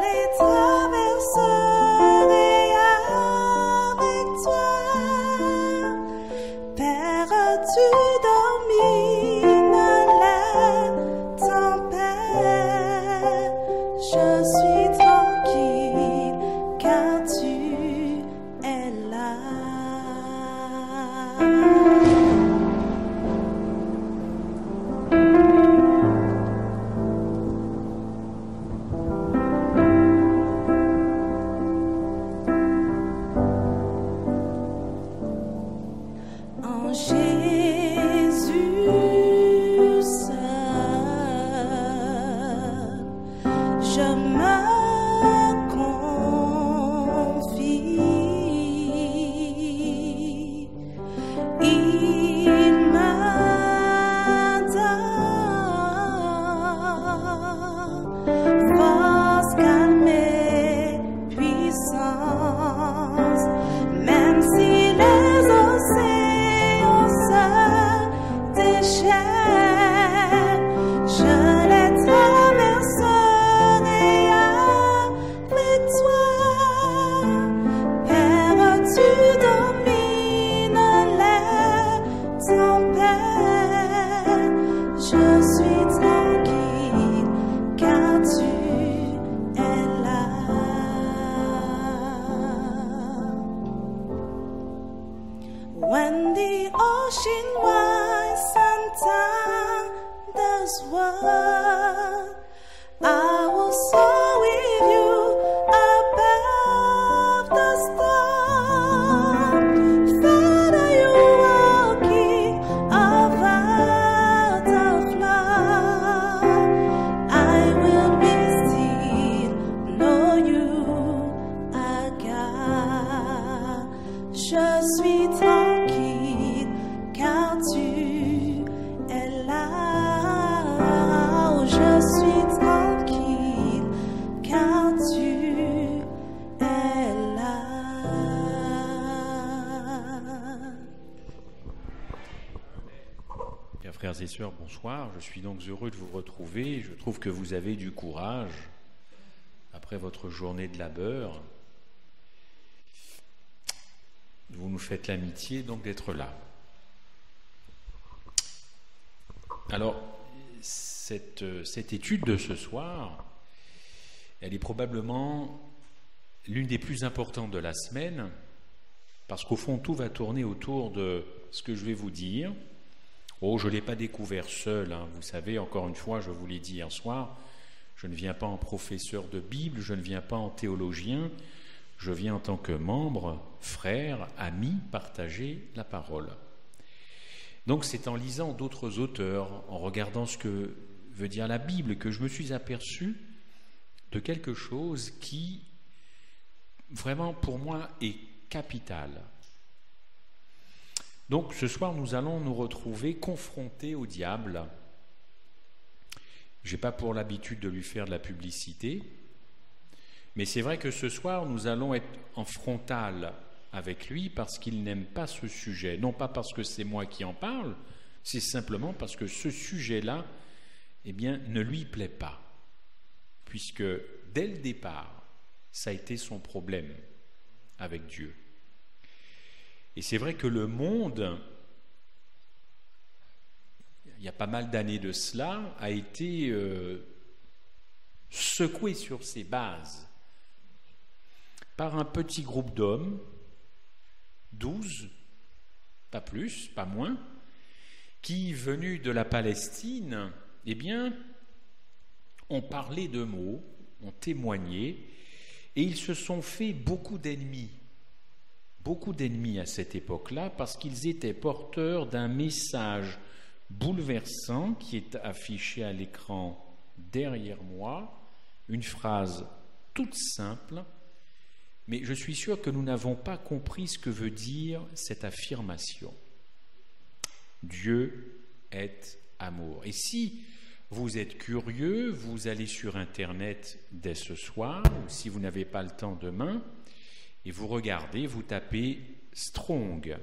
les traverserai avec toi. Père, tu domines la tempête. Je suis tranquille car tu es là. En Jésus seul, je me confie. Il me donne force, calme et puissance, même si les océans se déchaînent, je les traverserai avec toi. Père, tu domines les tempêtes. Je suis tranquille car tu es là. When the ocean winds and thunders roar, I will soar with you above the storm. Father, you are King of out of love. I will be still, know you are God. Je suis tranquille car tu es là. Je suis tranquille car tu es là. Bien, frères et sœurs, bonsoir. Je suis donc heureux de vous retrouver. Je trouve que vous avez du courage après votre journée de labeur. Vous nous faites l'amitié donc d'être là. Alors, cette étude de ce soir, elle est probablement l'une des plus importantes de la semaine, parce qu'au fond, tout va tourner autour de ce que je vais vous dire. Oh, je ne l'ai pas découvert seul, hein. Vous savez, encore une fois, je vous l'ai dit hier soir, je ne viens pas en professeur de Bible, je ne viens pas en théologien, je viens en tant que membre, frère, ami, partager la parole. Donc c'est en lisant d'autres auteurs, en regardant ce que veut dire la Bible, que je me suis aperçu de quelque chose qui, vraiment pour moi, est capital. Donc ce soir, nous allons nous retrouver confrontés au diable. Je n'ai pas pour l'habitude de lui faire de la publicité, mais c'est vrai que ce soir, nous allons être en frontal avec lui parce qu'il n'aime pas ce sujet. Non pas parce que c'est moi qui en parle, c'est simplement parce que ce sujet-là, eh bien, ne lui plaît pas. Puisque dès le départ, ça a été son problème avec Dieu. Et c'est vrai que le monde, il y a pas mal d'années de cela, a été secoué sur ses bases par un petit groupe d'hommes, 12, pas plus, pas moins, qui, venus de la Palestine, eh bien, ont parlé de mots, ont témoigné, et ils se sont fait beaucoup d'ennemis à cette époque-là, parce qu'ils étaient porteurs d'un message bouleversant qui est affiché à l'écran derrière moi, une phrase toute simple, mais je suis sûr que nous n'avons pas compris ce que veut dire cette affirmation. Dieu est amour. Et si vous êtes curieux, vous allez sur Internet dès ce soir, ou si vous n'avez pas le temps demain, et vous regardez, vous tapez Strong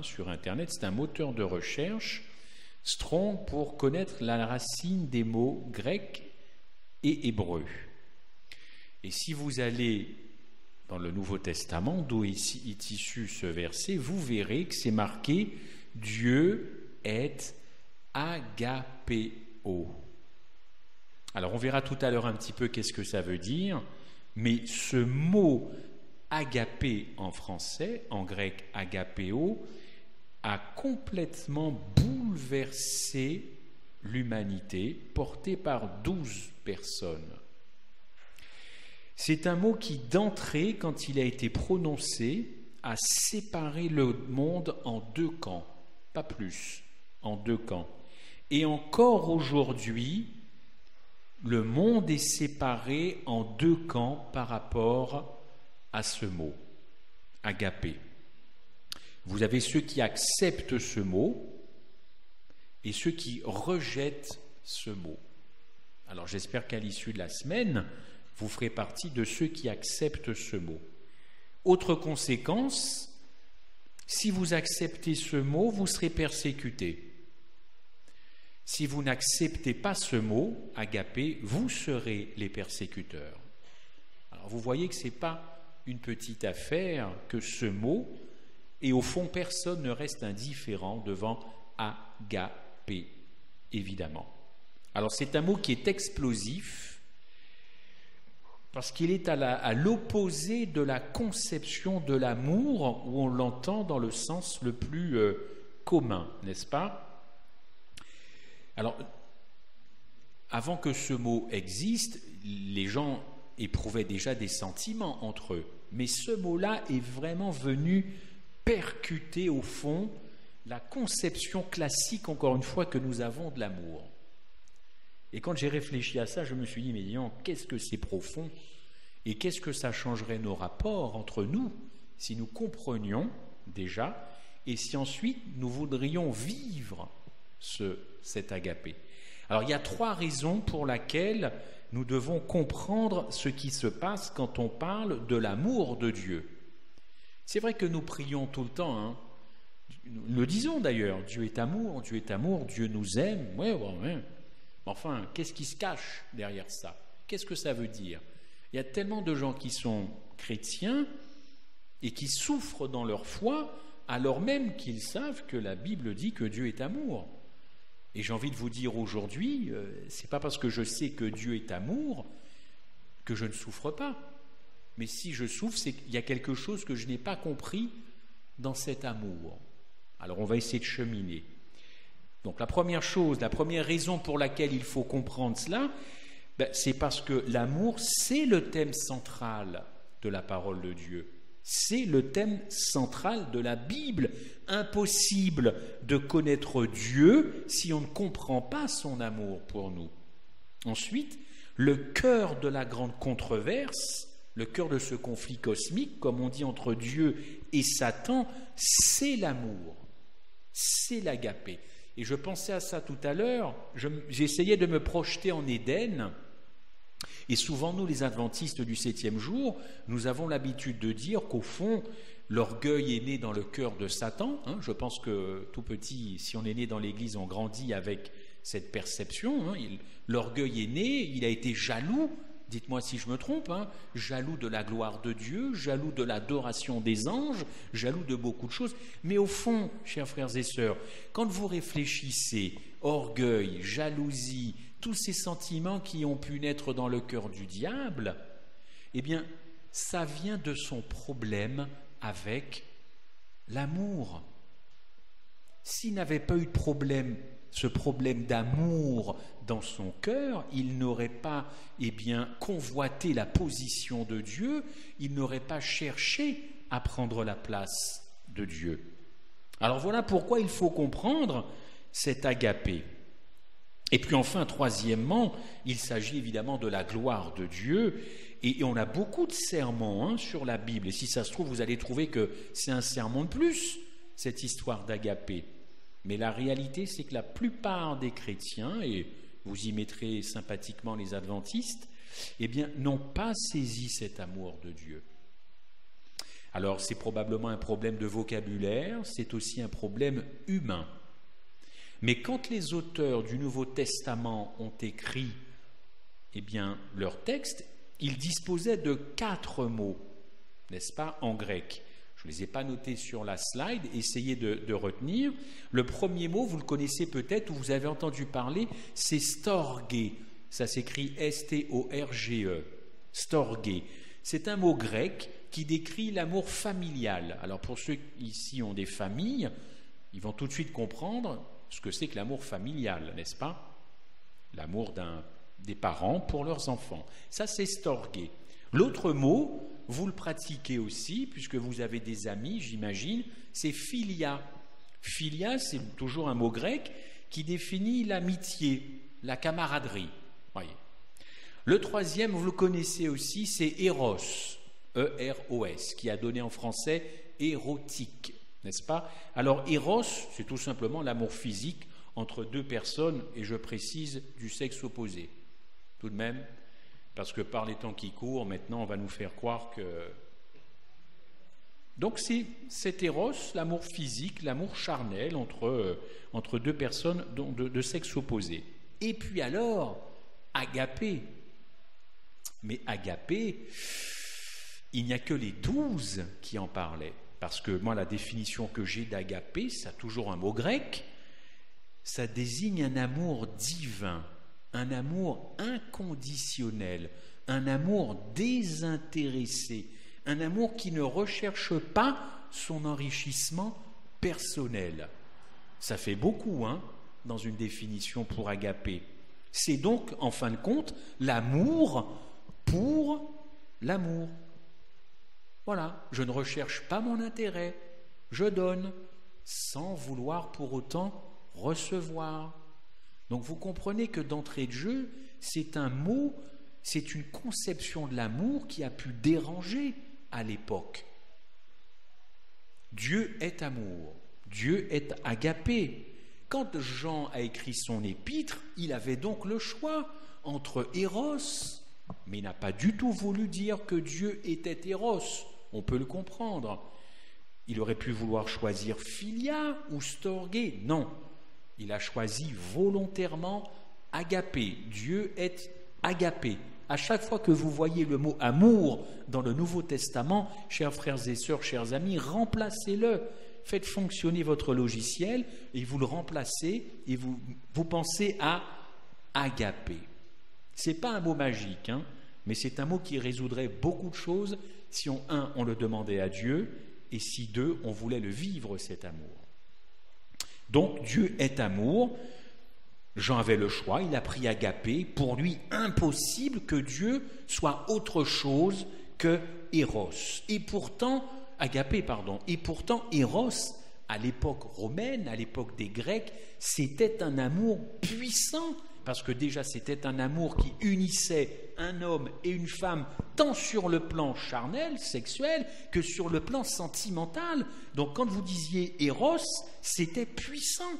sur Internet, c'est un moteur de recherche, Strong pour connaître la racine des mots grecs et hébreux. Et si vous allez dans le Nouveau Testament, d'où est issu ce verset, vous verrez que c'est marqué « Dieu est agapéo ». Alors on verra tout à l'heure un petit peu qu'est-ce que ça veut dire, mais ce mot agapé en français, en grec agapéo, a complètement bouleversé l'humanité, portée par 12 personnes. C'est un mot qui, d'entrée, quand il a été prononcé, a séparé le monde en 2 camps, pas plus, en 2 camps. Et encore aujourd'hui, le monde est séparé en 2 camps par rapport à ce mot, agapé. Vous avez ceux qui acceptent ce mot et ceux qui rejettent ce mot. Alors j'espère qu'à l'issue de la semaine, vous ferez partie de ceux qui acceptent ce mot. Autre conséquence, si vous acceptez ce mot, vous serez persécuté. Si vous n'acceptez pas ce mot, agapé, vous serez les persécuteurs. Alors vous voyez que ce n'est pas une petite affaire que ce mot, et au fond personne ne reste indifférent devant agapé, évidemment. Alors c'est un mot qui est explosif, parce qu'il est à l'opposé de la conception de l'amour, où on l'entend dans le sens le plus commun, n'est-ce pas? Alors, avant que ce mot existe, les gens éprouvaient déjà des sentiments entre eux, mais ce mot-là est vraiment venu percuter au fond la conception classique, encore une fois, que nous avons de l'amour. Et quand j'ai réfléchi à ça, je me suis dit, mais disons, qu'est-ce que c'est profond et qu'est-ce que ça changerait nos rapports entre nous si nous comprenions déjà et si ensuite nous voudrions vivre cet agapé. Alors il y a 3 raisons pour lesquelles nous devons comprendre ce qui se passe quand on parle de l'amour de Dieu. C'est vrai que nous prions tout le temps, hein. Nous le disons d'ailleurs, Dieu est amour, Dieu nous aime, ouais. Enfin, qu'est-ce qui se cache derrière ça? Qu'est-ce que ça veut dire? Il y a tellement de gens qui sont chrétiens et qui souffrent dans leur foi alors même qu'ils savent que la Bible dit que Dieu est amour. Et j'ai envie de vous dire aujourd'hui, c'est pas parce que je sais que Dieu est amour que je ne souffre pas. Mais si je souffre, c'est qu'il y a quelque chose que je n'ai pas compris dans cet amour. Alors on va essayer de cheminer. Donc la première chose, la première raison pour laquelle il faut comprendre cela, c'est parce que l'amour, c'est le thème central de la parole de Dieu. C'est le thème central de la Bible. Impossible de connaître Dieu si on ne comprend pas son amour pour nous. Ensuite, le cœur de la grande controverse, le cœur de ce conflit cosmique, comme on dit entre Dieu et Satan, c'est l'amour, c'est l'agapé. Et je pensais à ça tout à l'heure, j'essayais de me projeter en Éden, et souvent nous les adventistes du 7e jour, nous avons l'habitude de dire qu'au fond, l'orgueil est né dans le cœur de Satan. Je pense que tout petit, si on est né dans l'Église, on grandit avec cette perception. L'orgueil est né, il a été jaloux, dites-moi si je me trompe, jaloux de la gloire de Dieu, jaloux de l'adoration des anges, jaloux de beaucoup de choses. Mais au fond, chers frères et sœurs, quand vous réfléchissez, orgueil, jalousie, tous ces sentiments qui ont pu naître dans le cœur du diable, eh bien, ça vient de son problème avec l'amour. S'il n'avait pas eu de problème, ce problème d'amour dans son cœur, il n'aurait pas convoité la position de Dieu, il n'aurait pas cherché à prendre la place de Dieu. Alors voilà pourquoi il faut comprendre cet agapé. Et puis enfin, troisièmement, il s'agit évidemment de la gloire de Dieu, et on a beaucoup de sermons sur la Bible, et si ça se trouve, vous allez trouver que c'est un sermon de plus, cette histoire d'agapé. Mais la réalité, c'est que la plupart des chrétiens, et vous y mettrez sympathiquement les adventistes, n'ont pas saisi cet amour de Dieu. Alors, c'est probablement un problème de vocabulaire, c'est aussi un problème humain. Mais quand les auteurs du Nouveau Testament ont écrit leur texte, il disposait de 4 mots, n'est-ce pas, en grec. Je ne les ai pas notés sur la slide, essayez de retenir. Le premier mot, vous le connaissez peut-être, ou vous avez entendu parler, c'est storge. Ça s'écrit S-T-O-R-G-E. Storge. C'est un mot grec qui décrit l'amour familial. Alors pour ceux qui ici ont des familles, ils vont tout de suite comprendre ce que c'est que l'amour familial, n'est-ce pas? L'amour des parents pour leurs enfants. Ça, c'est storge. L'autre mot, vous le pratiquez aussi, puisque vous avez des amis, j'imagine, c'est philia. Philia, c'est toujours un mot grec qui définit l'amitié, la camaraderie. Voyez. Le troisième, vous le connaissez aussi, c'est Eros, E-R-O-S, qui a donné en français érotique, n'est-ce pas? Alors, Eros, c'est tout simplement l'amour physique entre 2 personnes, et je précise, du sexe opposé. Tout de même, parce que par les temps qui courent, maintenant, on va nous faire croire que... Donc, c'est cet Eros, l'amour physique, l'amour charnel entre 2 personnes de sexe opposé. Et puis alors, agapé. Mais agapé, il n'y a que les 12 qui en parlaient. Parce que moi, la définition que j'ai d'agapé, ça a toujours un mot grec, ça désigne un amour divin, un amour inconditionnel, un amour désintéressé, un amour qui ne recherche pas son enrichissement personnel. Ça fait beaucoup, dans une définition pour agapé. C'est donc, en fin de compte, l'amour pour l'amour. Voilà, je ne recherche pas mon intérêt, je donne, sans vouloir pour autant recevoir. Donc vous comprenez que d'entrée de jeu, c'est un mot, c'est une conception de l'amour qui a pu déranger à l'époque. Dieu est amour, Dieu est agapé. Quand Jean a écrit son épître, il avait donc le choix entre Eros, mais il n'a pas du tout voulu dire que Dieu était Eros, on peut le comprendre. Il aurait pu vouloir choisir Philia ou Storge, non. Il a choisi volontairement agapé. Dieu est agapé. À chaque fois que vous voyez le mot amour dans le Nouveau Testament, chers frères et sœurs, chers amis, remplacez-le. Faites fonctionner votre logiciel et vous le remplacez et vous pensez à agapé. Ce n'est pas un mot magique, mais c'est un mot qui résoudrait beaucoup de choses si, on le demandait à Dieu et si, 2, on voulait le vivre, cet amour. Donc, Dieu est amour. Jean avait le choix, il a pris agapé. Pour lui, impossible que Dieu soit autre chose que Eros. Et pourtant, Eros, à l'époque romaine, à l'époque des Grecs, c'était un amour puissant, parce que déjà c'était un amour qui unissait un homme et une femme, tant sur le plan charnel, sexuel, que sur le plan sentimental. Donc quand vous disiez Eros, c'était puissant.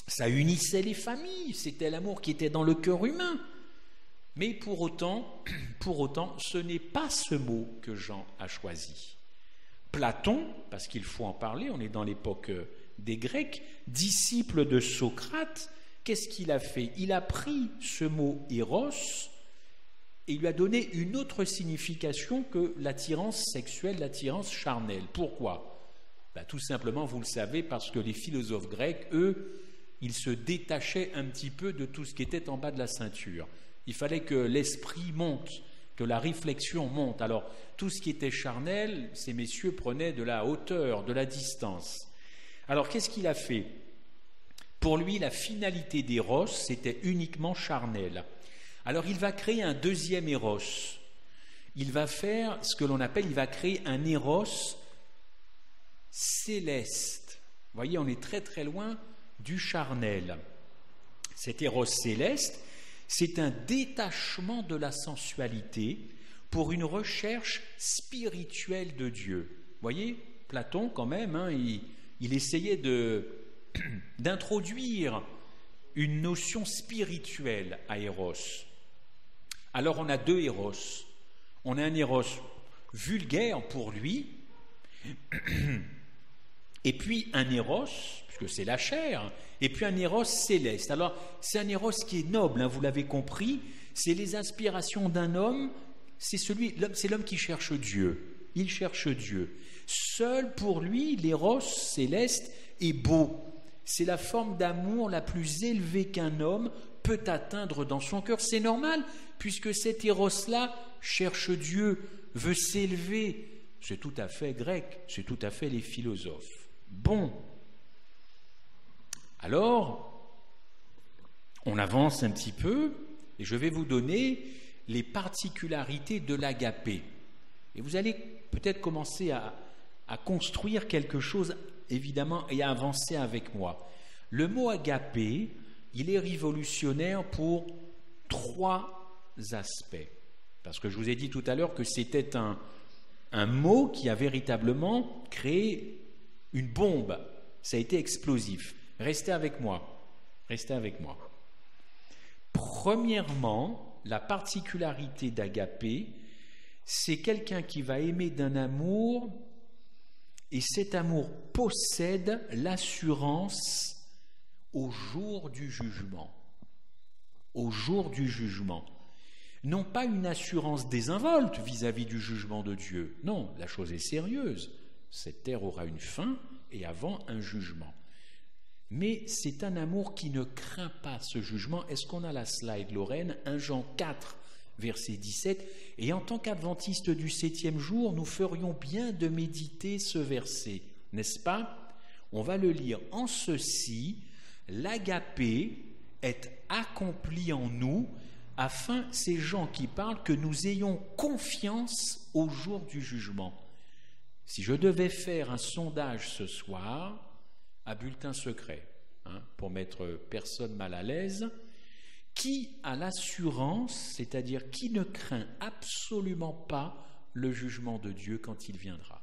Ça unissait les familles, c'était l'amour qui était dans le cœur humain. Mais pour autant, ce n'est pas ce mot que Jean a choisi. Platon, parce qu'il faut en parler, on est dans l'époque des Grecs, disciple de Socrate, qu'est-ce qu'il a fait? Il a pris ce mot Eros et il lui a donné une autre signification que l'attirance sexuelle, l'attirance charnelle. Pourquoi? Tout simplement, vous le savez, parce que les philosophes grecs, eux, ils se détachaient un petit peu de tout ce qui était en bas de la ceinture. Il fallait que l'esprit monte, que la réflexion monte. Alors, tout ce qui était charnel, ces messieurs prenaient de la hauteur, de la distance. Alors, qu'est-ce qu'il a fait? Pour lui, la finalité d'Eros, c'était uniquement charnel. Alors, il va créer un deuxième Eros. Il va faire ce que l'on appelle, il va créer un Eros céleste. Vous voyez, on est très très loin du charnel. Cet Eros céleste, c'est un détachement de la sensualité pour une recherche spirituelle de Dieu. Vous voyez, Platon, quand même, il essayait d'introduire une notion spirituelle à Eros. Alors, on a 2 Eros. On a un Eros vulgaire pour lui et puis un éros, puisque c'est la chair, et puis un éros céleste. Alors, c'est un éros qui est noble, hein, vous l'avez compris, c'est les aspirations d'un homme, c'est l'homme qui cherche Dieu. Il cherche Dieu. Seul pour lui, l'éros céleste est beau. C'est la forme d'amour la plus élevée qu'un homme peut atteindre dans son cœur. C'est normal, puisque cet éros-là cherche Dieu, veut s'élever. C'est tout à fait grec, c'est tout à fait les philosophes. Bon. Alors, on avance un petit peu, et je vais vous donner les particularités de l'agapé. Et vous allez peut-être commencer à construire quelque chose, évidemment, et à avancer avec moi. Le mot agapé, il est révolutionnaire pour 3 aspects. Parce que je vous ai dit tout à l'heure que c'était un mot qui a véritablement créé une bombe. Ça a été explosif. Restez avec moi. Restez avec moi. Premièrement, la particularité d'agapé, c'est quelqu'un qui va aimer d'un amour, et cet amour possède l'assurance au jour du jugement. Au jour du jugement. Non pas une assurance désinvolte vis-à-vis du jugement de Dieu. Non, la chose est sérieuse. Cette terre aura une fin et avant un jugement. Mais c'est un amour qui ne craint pas ce jugement. Est-ce qu'on a la slide, Lorraine? 1 Jean 4, verset 17. Et en tant qu'adventistes du 7e jour, nous ferions bien de méditer ce verset, n'est-ce pas? On va le lire. En ceci, l'agapé est accompli en nous, afin, ces gens qui parlent, que nous ayons confiance au jour du jugement. Si je devais faire un sondage ce soir, à bulletin secret, pour mettre personne mal à l'aise, qui a l'assurance, c'est-à-dire qui ne craint absolument pas le jugement de Dieu quand il viendra?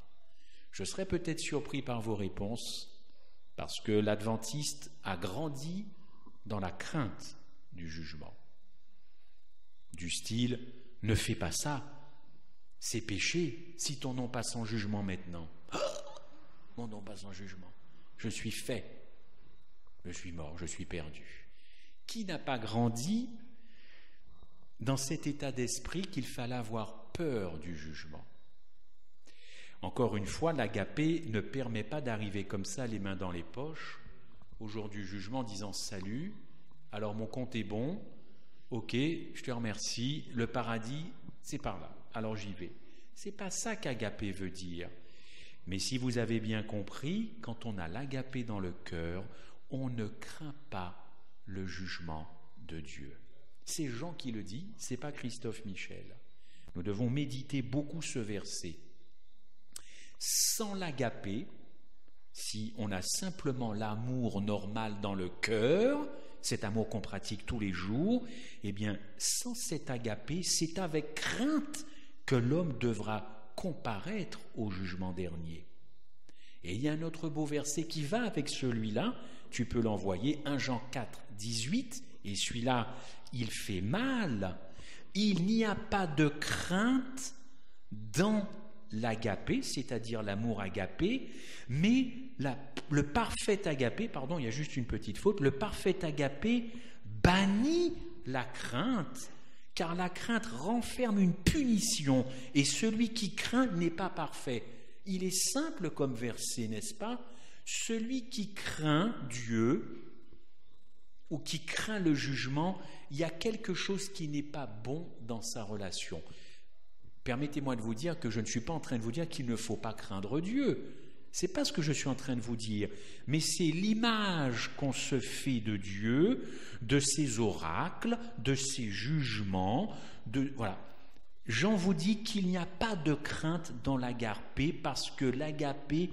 Je serais peut-être surpris par vos réponses, parce que l'adventiste a grandi dans la crainte du jugement. Du style, ne fais pas ça, c'est péché, si ton nom passe en jugement maintenant. Oh, mon nom passe en jugement. Je suis fait, je suis mort, je suis perdu. Qui n'a pas grandi dans cet état d'esprit qu'il fallait avoir peur du jugement? Encore une fois, l'agapé ne permet pas d'arriver comme ça, les mains dans les poches, au jour du jugement, disant « Salut, alors mon compte est bon, ok, je te remercie, le paradis, c'est par là, alors j'y vais. » C'est pas ça qu'agapé veut dire. Mais si vous avez bien compris, quand on a l'agapé dans le cœur, on ne craint pas le jugement de Dieu. C'est Jean qui le dit, c'est pas Christophe Michel. Nous devons méditer beaucoup ce verset. Sans l'agapé, si on a simplement l'amour normal dans le cœur, cet amour qu'on pratique tous les jours, eh bien, sans cet agapé, c'est avec crainte que l'homme devra comparaître au jugement dernier. Et il y a un autre beau verset qui va avec celui-là, tu peux l'envoyer, 1 Jean 4, 18, et celui-là, il fait mal. Il n'y a pas de crainte dans l'agapé, c'est-à-dire l'amour agapé, mais le parfait agapé, pardon, il y a juste une petite faute, le parfait agapé bannit la crainte, car la crainte renferme une punition, et celui qui craint n'est pas parfait. Il est simple comme verset, n'est-ce pas? Celui qui craint Dieu, ou qui craint le jugement, il y a quelque chose qui n'est pas bon dans sa relation. Permettez-moi de vous dire que je ne suis pas en train de vous dire qu'il ne faut pas craindre Dieu. Ce n'est pas ce que je suis en train de vous dire, mais c'est l'image qu'on se fait de Dieu, de ses oracles, de ses jugements, voilà. Jean vous dit qu'il n'y a pas de crainte dans l'agapé parce que l'agapé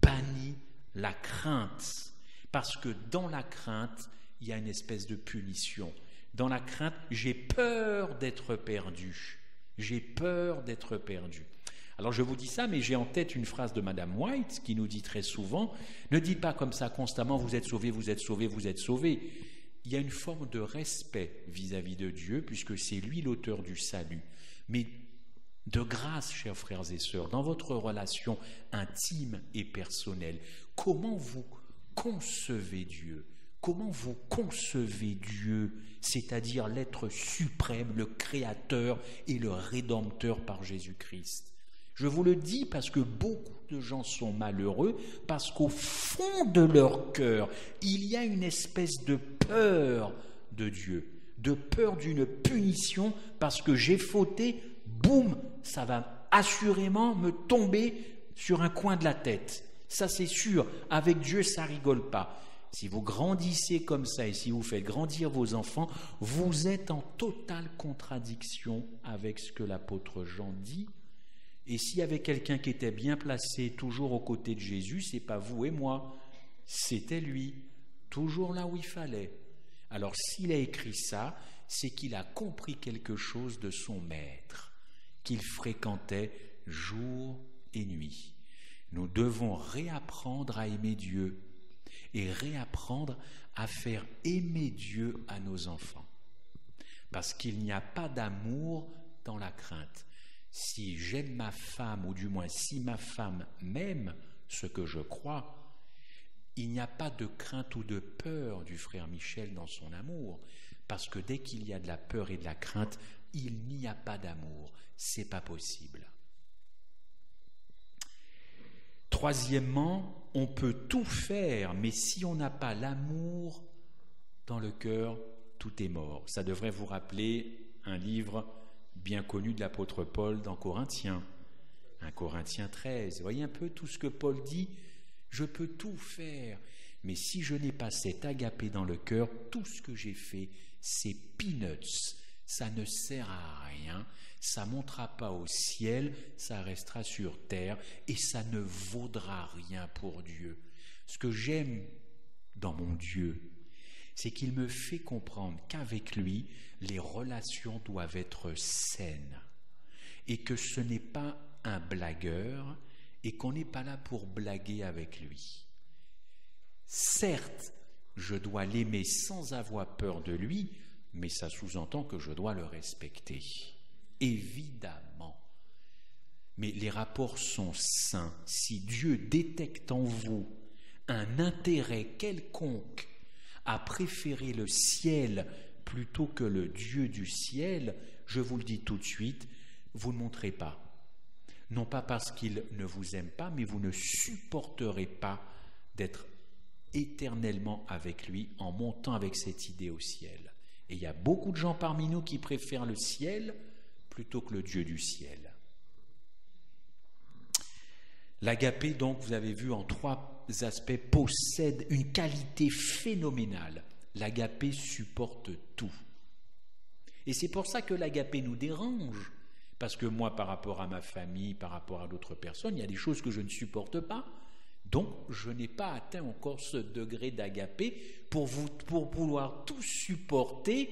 bannit la crainte. Parce que dans la crainte, il y a une espèce de punition. Dans la crainte, j'ai peur d'être perdu. J'ai peur d'être perdu. Alors je vous dis ça, mais j'ai en tête une phrase de Madame White qui nous dit très souvent, ne dites pas comme ça constamment, vous êtes sauvé, vous êtes sauvé, vous êtes sauvé. Il y a une forme de respect vis-à-vis de Dieu, puisque c'est lui l'auteur du salut. Mais De grâce, chers frères et sœurs, dans votre relation intime et personnelle, comment vous concevez Dieu? Comment vous concevez Dieu, c'est-à-dire l'être suprême, le Créateur et le Rédempteur par Jésus-Christ? Je vous le dis parce que beaucoup de gens sont malheureux, parce qu'au fond de leur cœur, il y a une espèce de peur de Dieu, de peur d'une punition, parce que j'ai fauté, boum, ça va assurément me tomber sur un coin de la tête. Ça c'est sûr, avec Dieu ça rigole pas. Si vous grandissez comme ça et si vous faites grandir vos enfants, vous êtes en totale contradiction avec ce que l'apôtre Jean dit. Et s'il y avait quelqu'un qui était bien placé, toujours aux côtés de Jésus, c'est pas vous et moi, c'était lui, toujours là où il fallait. Alors s'il a écrit ça, c'est qu'il a compris quelque chose de son maître, qu'il fréquentait jour et nuit. Nous devons réapprendre à aimer Dieu et réapprendre à faire aimer Dieu à nos enfants. Parce qu'il n'y a pas d'amour dans la crainte. Si j'aime ma femme, ou du moins si ma femme m'aime, ce que je crois, il n'y a pas de crainte ou de peur du frère Michel dans son amour, parce que dès qu'il y a de la peur et de la crainte, il n'y a pas d'amour. C'est pas possible. Troisièmement, on peut tout faire, mais si on n'a pas l'amour dans le cœur, tout est mort. Ça devrait vous rappeler un livre bien connu de l'apôtre Paul dans Corinthiens, 1 Corinthiens 13. Vous voyez un peu tout ce que Paul dit, je peux tout faire, mais si je n'ai pas cet agapé dans le cœur, tout ce que j'ai fait, c'est peanuts, ça ne sert à rien, ça ne montera pas au ciel, ça restera sur terre et ça ne vaudra rien pour Dieu. Ce que j'aime dans mon Dieu, c'est qu'il me fait comprendre qu'avec lui, les relations doivent être saines et que ce n'est pas un blagueur et qu'on n'est pas là pour blaguer avec lui. Certes, je dois l'aimer sans avoir peur de lui, mais ça sous-entend que je dois le respecter. Évidemment. Mais les rapports sont sains. Si Dieu détecte en vous un intérêt quelconque à préférer le ciel plutôt que le Dieu du ciel, je vous le dis tout de suite, vous ne montrez pas. Non pas parce qu'il ne vous aime pas, mais vous ne supporterez pas d'être éternellement avec lui en montant avec cette idée au ciel. Et il y a beaucoup de gens parmi nous qui préfèrent le ciel plutôt que le Dieu du ciel. L'agapé, donc, vous avez vu en 3 aspects, possède une qualité phénoménale. L'agapé supporte tout. Et c'est pour ça que l'agapé nous dérange. Parce que moi, par rapport à ma famille, par rapport à d'autres personnes, il y a des choses que je ne supporte pas. Donc, je n'ai pas atteint encore ce degré d'agapé pour pouvoir tout supporter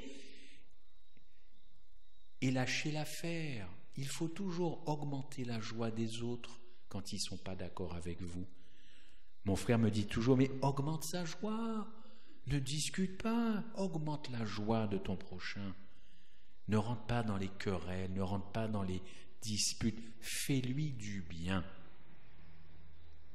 et lâcher l'affaire. Il faut toujours augmenter la joie des autres quand ils ne sont pas d'accord avec vous. Mon frère me dit toujours, mais augmente sa joie, ne discute pas, augmente la joie de ton prochain. Ne rentre pas dans les querelles, ne rentre pas dans les disputes, fais-lui du bien.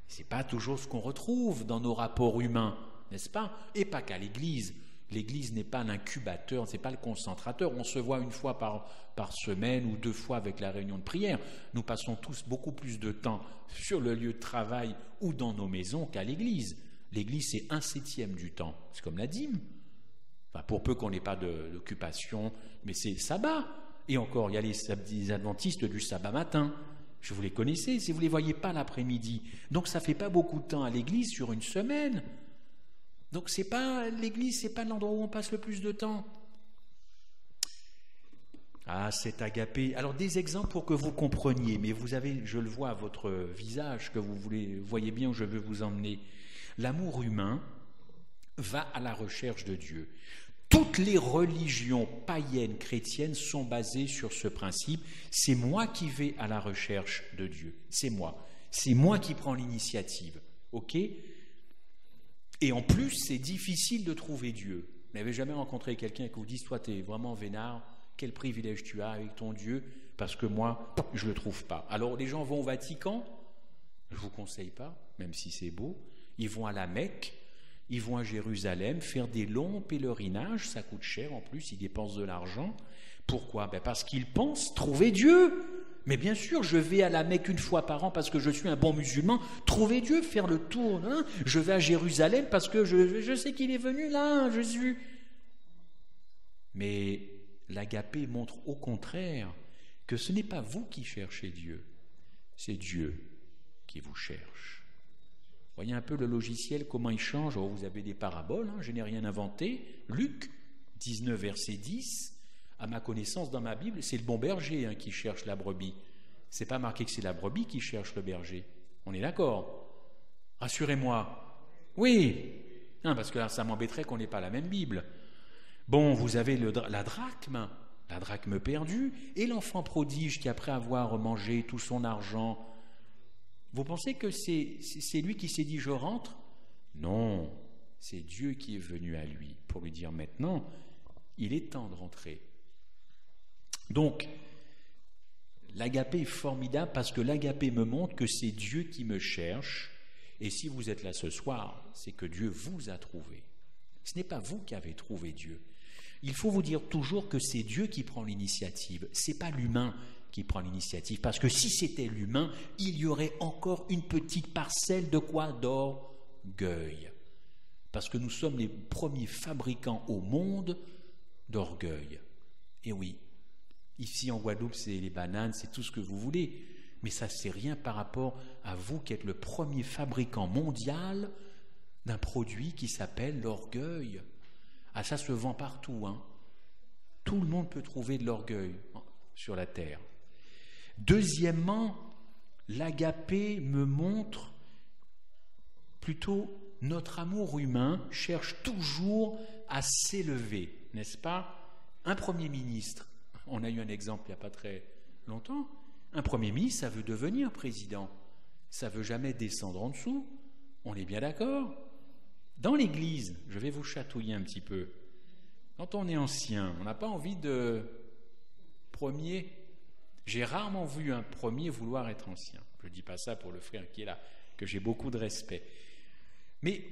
Ce n'est pas toujours ce qu'on retrouve dans nos rapports humains, n'est-ce pas? Et pas qu'à l'Église. L'Église n'est pas l'incubateur, ce n'est pas le concentrateur. On se voit une fois par semaine ou 2 fois avec la réunion de prière. Nous passons tous beaucoup plus de temps sur le lieu de travail ou dans nos maisons qu'à l'Église. L'Église, c'est 1/7 du temps. C'est comme la dîme. Enfin, pour peu qu'on n'ait pas d'occupation, mais c'est le sabbat. Et encore, il y a les adventistes du sabbat matin. Vous les connaissez, si vous ne les voyez pas l'après-midi. Donc ça ne fait pas beaucoup de temps à l'église sur une semaine. Donc l'église, ce n'est pas l'endroit où on passe le plus de temps. Ah, cet agapé. Alors des exemples pour que vous compreniez, mais vous avez, je le vois à votre visage, que vous voyez bien où je veux vous emmener. L'amour humain va à la recherche de Dieu. Toutes les religions païennes chrétiennes sont basées sur ce principe. C'est moi qui vais à la recherche de Dieu. C'est moi. C'est moi qui prends l'initiative. OK ? Et en plus, c'est difficile de trouver Dieu. Vous n'avez jamais rencontré quelqu'un qui vous dit « Toi, tu es vraiment vénard, quel privilège tu as avec ton Dieu. parce que moi, je ne le trouve pas. Alors les gens vont au Vatican, je ne vous conseille pas, même si c'est beau, ils vont à la Mecque, ils vont à Jérusalem faire des longs pèlerinages, ça coûte cher en plus, ils dépensent de l'argent. Pourquoi? Parce qu'ils pensent trouver Dieu. Mais bien sûr, je vais à la Mecque une fois par an parce que je suis un bon musulman, trouver Dieu, faire le tour. Hein. Je vais à Jérusalem parce que je sais qu'il est venu là, Jésus. Mais l'agapé montre au contraire que ce n'est pas vous qui cherchez Dieu, c'est Dieu qui vous cherche. Voyez un peu le logiciel, comment il change. Oh, vous avez des paraboles, hein, je n'ai rien inventé. Luc 19, verset 10. À ma connaissance, dans ma Bible, c'est le bon berger qui cherche la brebis. C'est pas marqué que c'est la brebis qui cherche le berger. On est d'accord? Rassurez-moi. Oui. Non, parce que là, ça m'embêterait qu'on n'ait pas la même Bible. Bon, vous avez la drachme perdue, et l'enfant prodige qui, après avoir mangé tout son argent, vous pensez que c'est lui qui s'est dit « je rentre » ? Non, c'est Dieu qui est venu à lui pour lui dire maintenant, il est temps de rentrer. Donc, l'agapé est formidable parce que l'agapé me montre que c'est Dieu qui me cherche, et si vous êtes là ce soir, c'est que Dieu vous a trouvé. Ce n'est pas vous qui avez trouvé Dieu. Il faut vous dire toujours que c'est Dieu qui prend l'initiative, ce n'est pas l'humain qui prend l'initiative, parce que si c'était l'humain, il y aurait encore une petite parcelle de quoi? D'orgueil. Parce que nous sommes les premiers fabricants au monde d'orgueil. Et oui, ici en Guadeloupe, c'est les bananes, c'est tout ce que vous voulez, mais ça c'est rien par rapport à vous qui êtes le premier fabricant mondial d'un produit qui s'appelle l'orgueil. Ah, ça se vend partout, hein. Tout le monde peut trouver de l'orgueil sur la terre. Deuxièmement, l'agapé me montre plutôt notre amour humain cherche toujours à s'élever, n'est-ce pas? Un Premier ministre, on a eu un exemple il n'y a pas très longtemps, un Premier ministre, ça veut devenir président, ça ne veut jamais descendre en dessous, on est bien d'accord? Dans l'Église, je vais vous chatouiller un petit peu, quand on est ancien, on n'a pas envie de premier. J'ai rarement vu un premier vouloir être ancien. Je ne dis pas ça pour le frère qui est là, que j'ai beaucoup de respect. Mais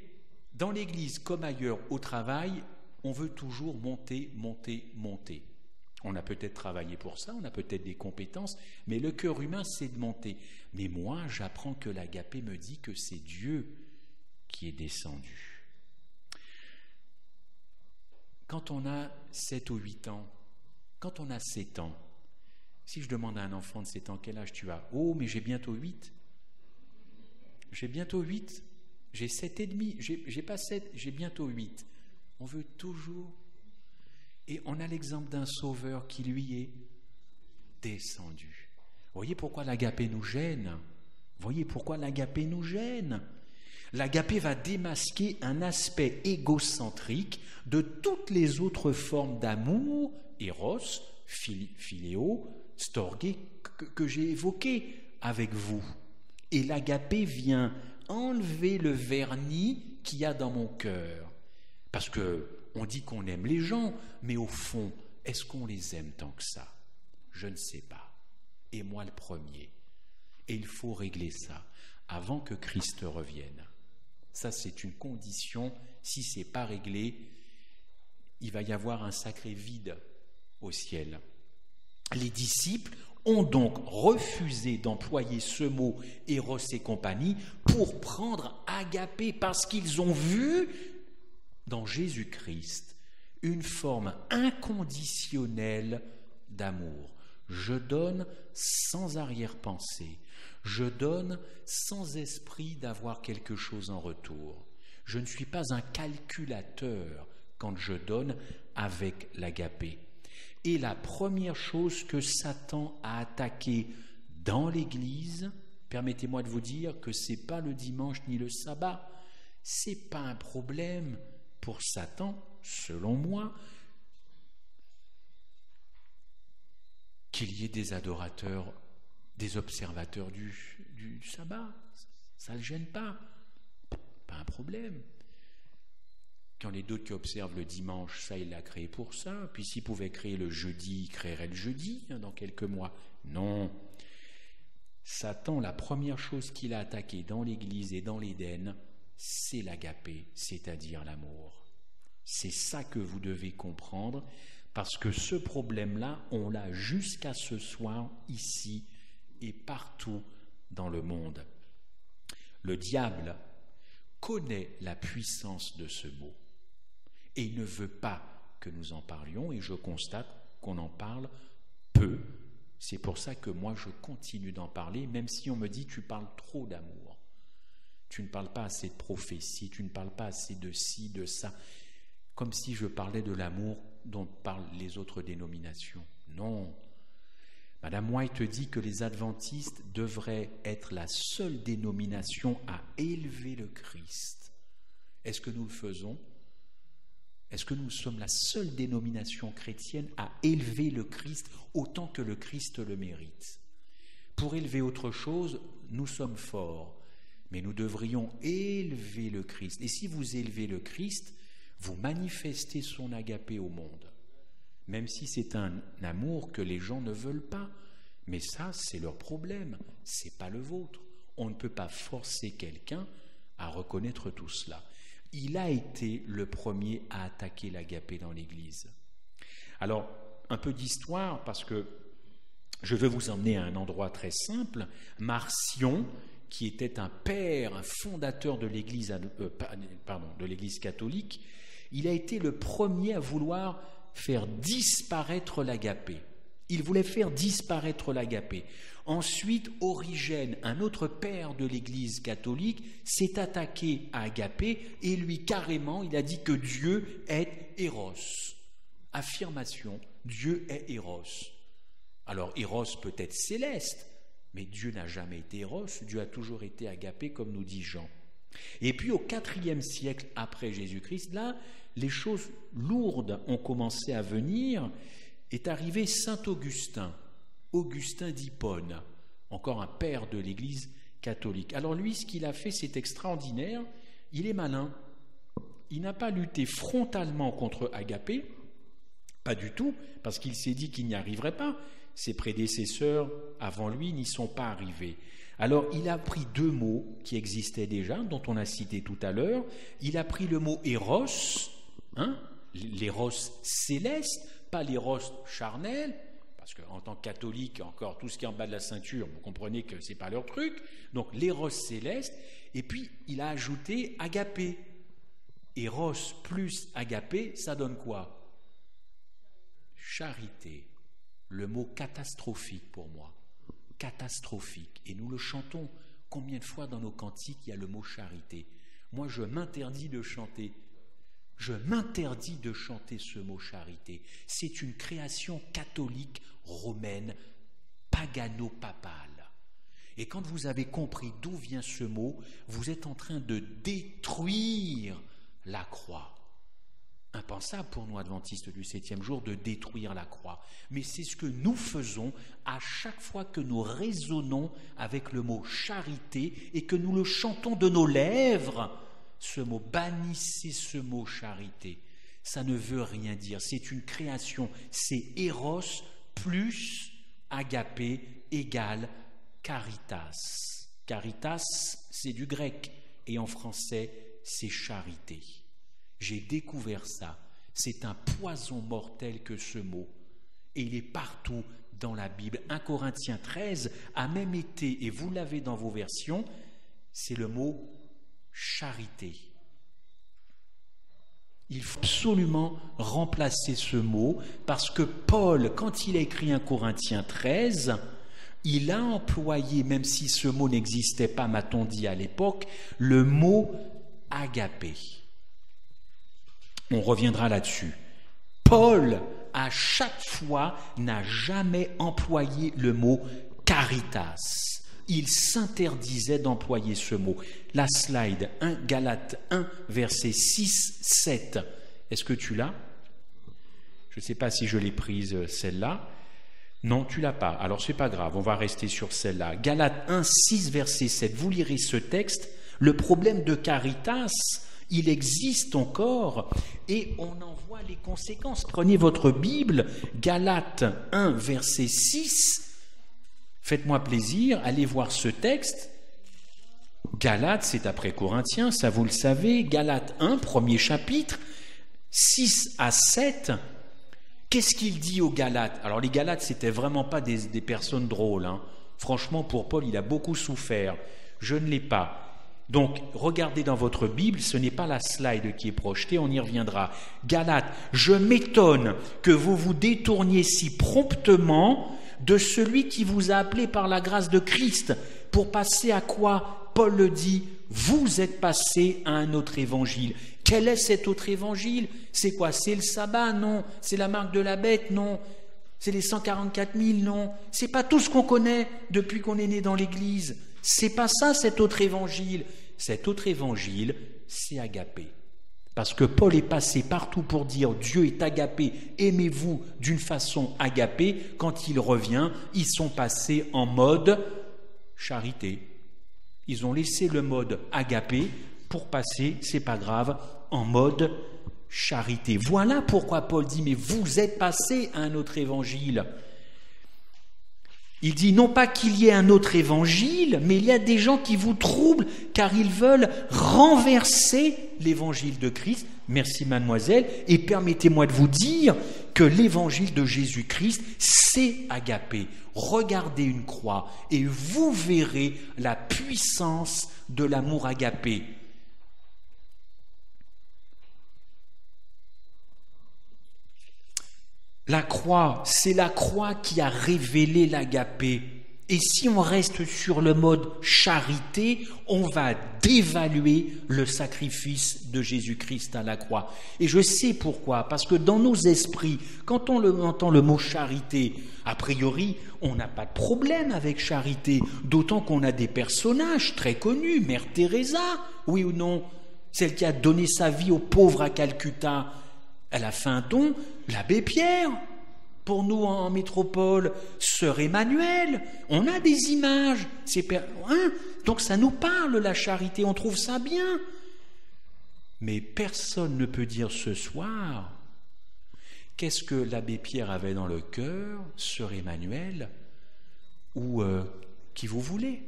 dans l'Église, comme ailleurs, au travail, on veut toujours monter, monter, monter. On a peut-être travaillé pour ça, on a peut-être des compétences, mais le cœur humain, c'est de monter. Mais moi, j'apprends que l'agapé me dit que c'est Dieu qui est descendu. Quand on a 7 ou 8 ans, quand on a 7 ans, si je demande à un enfant de 7 ans, quel âge tu as? Oh, mais j'ai bientôt 8. J'ai bientôt 8. J'ai 7 et demi. J'ai pas 7, j'ai bientôt 8. On veut toujours. Et on a l'exemple d'un sauveur qui lui est descendu. Voyez pourquoi l'agapé nous gêne? Voyez pourquoi l'agapé nous gêne? L'agapé va démasquer un aspect égocentrique de toutes les autres formes d'amour, éros, philéo, storgé, que j'ai évoqué avec vous. Et l'agapé vient enlever le vernis qu'il y a dans mon cœur. Parce qu'on dit qu'on aime les gens, mais au fond, est-ce qu'on les aime tant que ça? Je ne sais pas. Et moi le premier. Et il faut régler ça avant que Christ revienne. Ça, c'est une condition. Si ce n'est pas réglé, il va y avoir un sacré vide au ciel. Les disciples ont donc refusé d'employer ce mot Eros et compagnie pour prendre agapé parce qu'ils ont vu dans Jésus-Christ une forme inconditionnelle d'amour. Je donne sans arrière-pensée. Je donne sans esprit d'avoir quelque chose en retour. Je ne suis pas un calculateur quand je donne avec l'agapé. Et la première chose que Satan a attaquée dans l'Église, permettez-moi de vous dire que ce n'est pas le dimanche ni le sabbat, ce n'est pas un problème pour Satan, selon moi, qu'il y ait des adorateurs, des observateurs du sabbat. Ça ne le gêne pas. Pas un problème. Puis il y en a d'autres qui observent le dimanche, ça il l'a créé pour ça. Puis s'il pouvait créer le jeudi, il créerait le jeudi dans quelques mois. Non. Satan, la première chose qu'il a attaquée dans l'Église et dans l'Éden, c'est l'agapé, c'est-à-dire l'amour. C'est ça que vous devez comprendre, parce que ce problème-là, on l'a jusqu'à ce soir, ici et partout dans le monde. Le diable connaît la puissance de ce mot et il ne veut pas que nous en parlions, et je constate qu'on en parle peu. C'est pour ça que moi je continue d'en parler, même si on me dit tu parles trop d'amour, tu ne parles pas assez de prophétie, tu ne parles pas assez de ci, de ça, comme si je parlais de l'amour dont parlent les autres dénominations. Non. Madame White dit que les adventistes devraient être la seule dénomination à élever le Christ. Est-ce que nous le faisons ? Est-ce que nous sommes la seule dénomination chrétienne à élever le Christ autant que le Christ le mérite ? Pour élever autre chose, nous sommes forts, mais nous devrions élever le Christ. Et si vous élevez le Christ, vous manifestez son agapé au monde. Même si c'est un amour que les gens ne veulent pas. Mais ça, c'est leur problème, c'est pas le vôtre. On ne peut pas forcer quelqu'un à reconnaître tout cela. Il a été le premier à attaquer l'agapé dans l'Église. Alors, un peu d'histoire, parce que je veux vous emmener à un endroit très simple. Marcion, qui était un père, un fondateur de l'Église, de l'Église catholique, il a été le premier à vouloir faire disparaître l'agapé. Il voulait faire disparaître l'agapé. Ensuite, Origène, un autre père de l'Église catholique, s'est attaqué à agapé et lui, carrément, il a dit que Dieu est Eros. Affirmation, Dieu est Eros. Alors, Eros peut être céleste, mais Dieu n'a jamais été Eros, Dieu a toujours été agapé, comme nous dit Jean. Et puis, au IVe siècle après Jésus-Christ, là, les choses lourdes ont commencé à venir. Est arrivé saint Augustin, Augustin d'Hippone, encore un père de l'Église catholique. Alors lui, ce qu'il a fait, c'est extraordinaire. Il est malin. Il n'a pas lutté frontalement contre agapé, pas du tout, parce qu'il s'est dit qu'il n'y arriverait pas. Ses prédécesseurs avant lui n'y sont pas arrivés. Alors il a pris deux mots qui existaient déjà, dont on a cité tout à l'heure. Il a pris le mot éros, l'éros céleste, pas l'éros charnel, parce qu'en tant que catholique, encore tout ce qui est en bas de la ceinture, vous comprenez que ce n'est pas leur truc, donc l'éros céleste, et puis il a ajouté agapé. Éros plus agapé, ça donne quoi ? Charité, le mot catastrophique pour moi, catastrophique, et nous le chantons. Combien de fois dans nos cantiques il y a le mot charité ? Moi je m'interdis de chanter. Je m'interdis de chanter ce mot charité. C'est une création catholique, romaine, pagano-papale. Et quand vous avez compris d'où vient ce mot, vous êtes en train de détruire la croix. Impensable pour nous, adventistes du 7e jour, de détruire la croix. Mais c'est ce que nous faisons à chaque fois que nous raisonnons avec le mot charité et que nous le chantons de nos lèvres. Ce mot, bannissez ce mot charité, ça ne veut rien dire, c'est une création, c'est éros plus agapé égale caritas. Caritas, c'est du grec, et en français, c'est charité. J'ai découvert ça, c'est un poison mortel que ce mot, et il est partout dans la Bible. 1 Corinthiens 13 a même été, et vous l'avez dans vos versions, c'est le mot charité. Il faut absolument remplacer ce mot parce que Paul, quand il a écrit 1 Corinthiens 13, il a employé, même si ce mot n'existait pas, m'a-t-on dit à l'époque, le mot agapé. On reviendra là-dessus. Paul, à chaque fois, n'a jamais employé le mot caritas. Il s'interdisait d'employer ce mot. La slide 1, Galates 1, versets 6, 7. Est-ce que tu l'as ? Je ne sais pas si je l'ai prise, celle-là. Non, tu l'as pas. Alors, c'est pas grave, on va rester sur celle-là. Galates 1, 6, verset 7. Vous lirez ce texte. Le problème de caritas, il existe encore et on en voit les conséquences. Prenez votre Bible, Galates 1, verset 6. Faites-moi plaisir, allez voir ce texte. Galates, c'est après Corinthiens, ça vous le savez. Galates 1, premier chapitre, 6 à 7. Qu'est-ce qu'il dit aux Galates? Alors les Galates, c'était vraiment pas des personnes drôles, hein. Franchement, pour Paul, il a beaucoup souffert. Je ne l'ai pas. Donc, regardez dans votre Bible, ce n'est pas la slide qui est projetée, on y reviendra. Galates, je m'étonne que vous vous détourniez si promptement de celui qui vous a appelé par la grâce de Christ, pour passer à quoi? Paul le dit, vous êtes passé à un autre évangile. Quel est cet autre évangile? C'est quoi? C'est le sabbat? Non. C'est la marque de la bête? Non. C'est les 144 000? Non. C'est pas tout ce qu'on connaît depuis qu'on est né dans l'Église. C'est pas ça, cet autre évangile. Cet autre évangile, c'est agapé. Parce que Paul est passé partout pour dire Dieu est agapé, aimez-vous d'une façon agapée. Quand il revient, ils sont passés en mode charité. Ils ont laissé le mode agapé pour passer, c'est pas grave, en mode charité. Voilà pourquoi Paul dit, mais vous êtes passé à un autre évangile. Il dit non pas qu'il y ait un autre évangile, mais il y a des gens qui vous troublent car ils veulent renverser l'évangile de Christ. Merci mademoiselle. Et permettez-moi de vous dire que l'évangile de Jésus-Christ, c'est agapé. Regardez une croix et vous verrez la puissance de l'amour agapé. La croix, c'est la croix qui a révélé l'agapé. Et si on reste sur le mode charité, on va dévaluer le sacrifice de Jésus-Christ à la croix. Et je sais pourquoi, parce que dans nos esprits, quand on entend le mot charité, a priori, on n'a pas de problème avec charité, d'autant qu'on a des personnages très connus, Mère Teresa, oui ou non, celle qui a donné sa vie aux pauvres à Calcutta. Elle a fait un don, l'abbé Pierre, pour nous en métropole, sœur Emmanuel, on a des images, donc ça nous parle la charité, on trouve ça bien. Mais personne ne peut dire ce soir, qu'est-ce que l'abbé Pierre avait dans le cœur, sœur Emmanuel, ou qui vous voulez.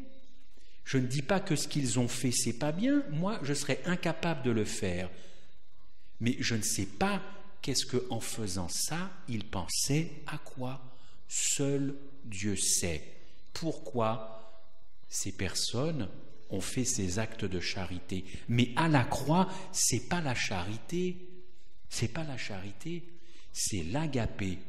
Je ne dis pas que ce qu'ils ont fait, c'est pas bien, moi je serais incapable de le faire. Mais je ne sais pas qu'est-ce qu'en faisant ça, ils pensaient à quoi? Seul Dieu sait. Pourquoi ces personnes ont fait ces actes de charité? Mais à la croix, c'est pas la charité, c'est pas la charité, c'est l'agapé.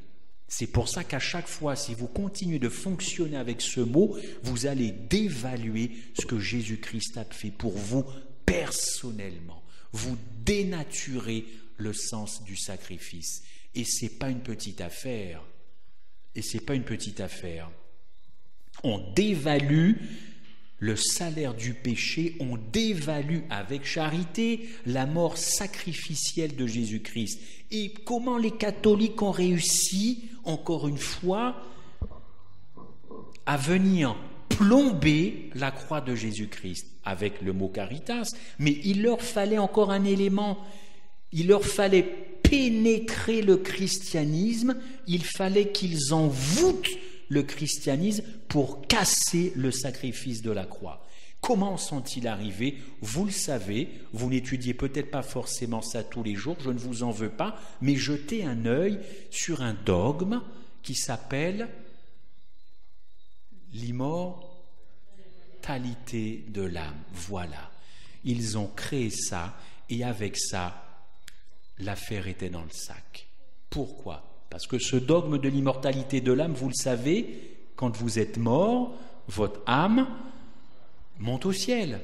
C'est pour ça qu'à chaque fois, si vous continuez de fonctionner avec ce mot, vous allez dévaluer ce que Jésus-Christ a fait pour vous personnellement. Vous dénaturez le sens du sacrifice. Et c'est pas une petite affaire. Et c'est pas une petite affaire. On dévalue le salaire du péché, on dévalue avec charité la mort sacrificielle de Jésus-Christ. Et comment les catholiques ont réussi, encore une fois, à venir plomber la croix de Jésus-Christ avec le mot caritas, mais il leur fallait encore un élément, il leur fallait pénétrer le christianisme, il fallait qu'ils envoûtent le christianisme pour casser le sacrifice de la croix. Comment sont-ils arrivés? Vous le savez, vous n'étudiez peut-être pas forcément ça tous les jours, je ne vous en veux pas, mais jetez un œil sur un dogme qui s'appelle l'immortalité de l'âme. Voilà. Ils ont créé ça et avec ça, l'affaire était dans le sac. Pourquoi? Parce que ce dogme de l'immortalité de l'âme, vous le savez, quand vous êtes mort, votre âme monte au ciel.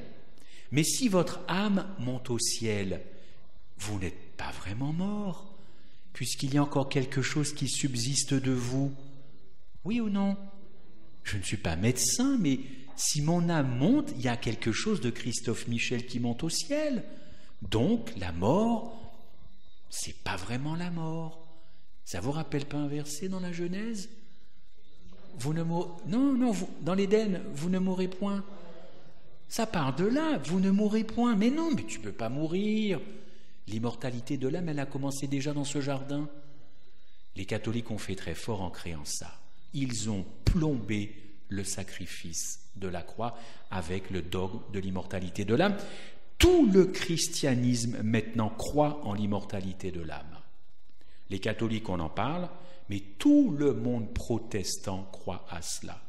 Mais si votre âme monte au ciel, vous n'êtes pas vraiment mort, puisqu'il y a encore quelque chose qui subsiste de vous. Oui ou non? Je ne suis pas médecin, mais si mon âme monte, il y a quelque chose de Christophe Michel qui monte au ciel. Donc, la mort, c'est pas vraiment la mort. Ça vous rappelle pas un verset dans la Genèse? Vous ne mourrez... Non, vous, dans l'Éden, vous ne mourrez point. Ça part de là, vous ne mourrez point. Mais non, mais tu ne peux pas mourir. L'immortalité de l'âme, elle a commencé déjà dans ce jardin. Les catholiques ont fait très fort en créant ça. Ils ont plombé le sacrifice de la croix avec le dogme de l'immortalité de l'âme. Tout le christianisme maintenant croit en l'immortalité de l'âme. Les catholiques, on en parle, mais tout le monde protestant croit à cela.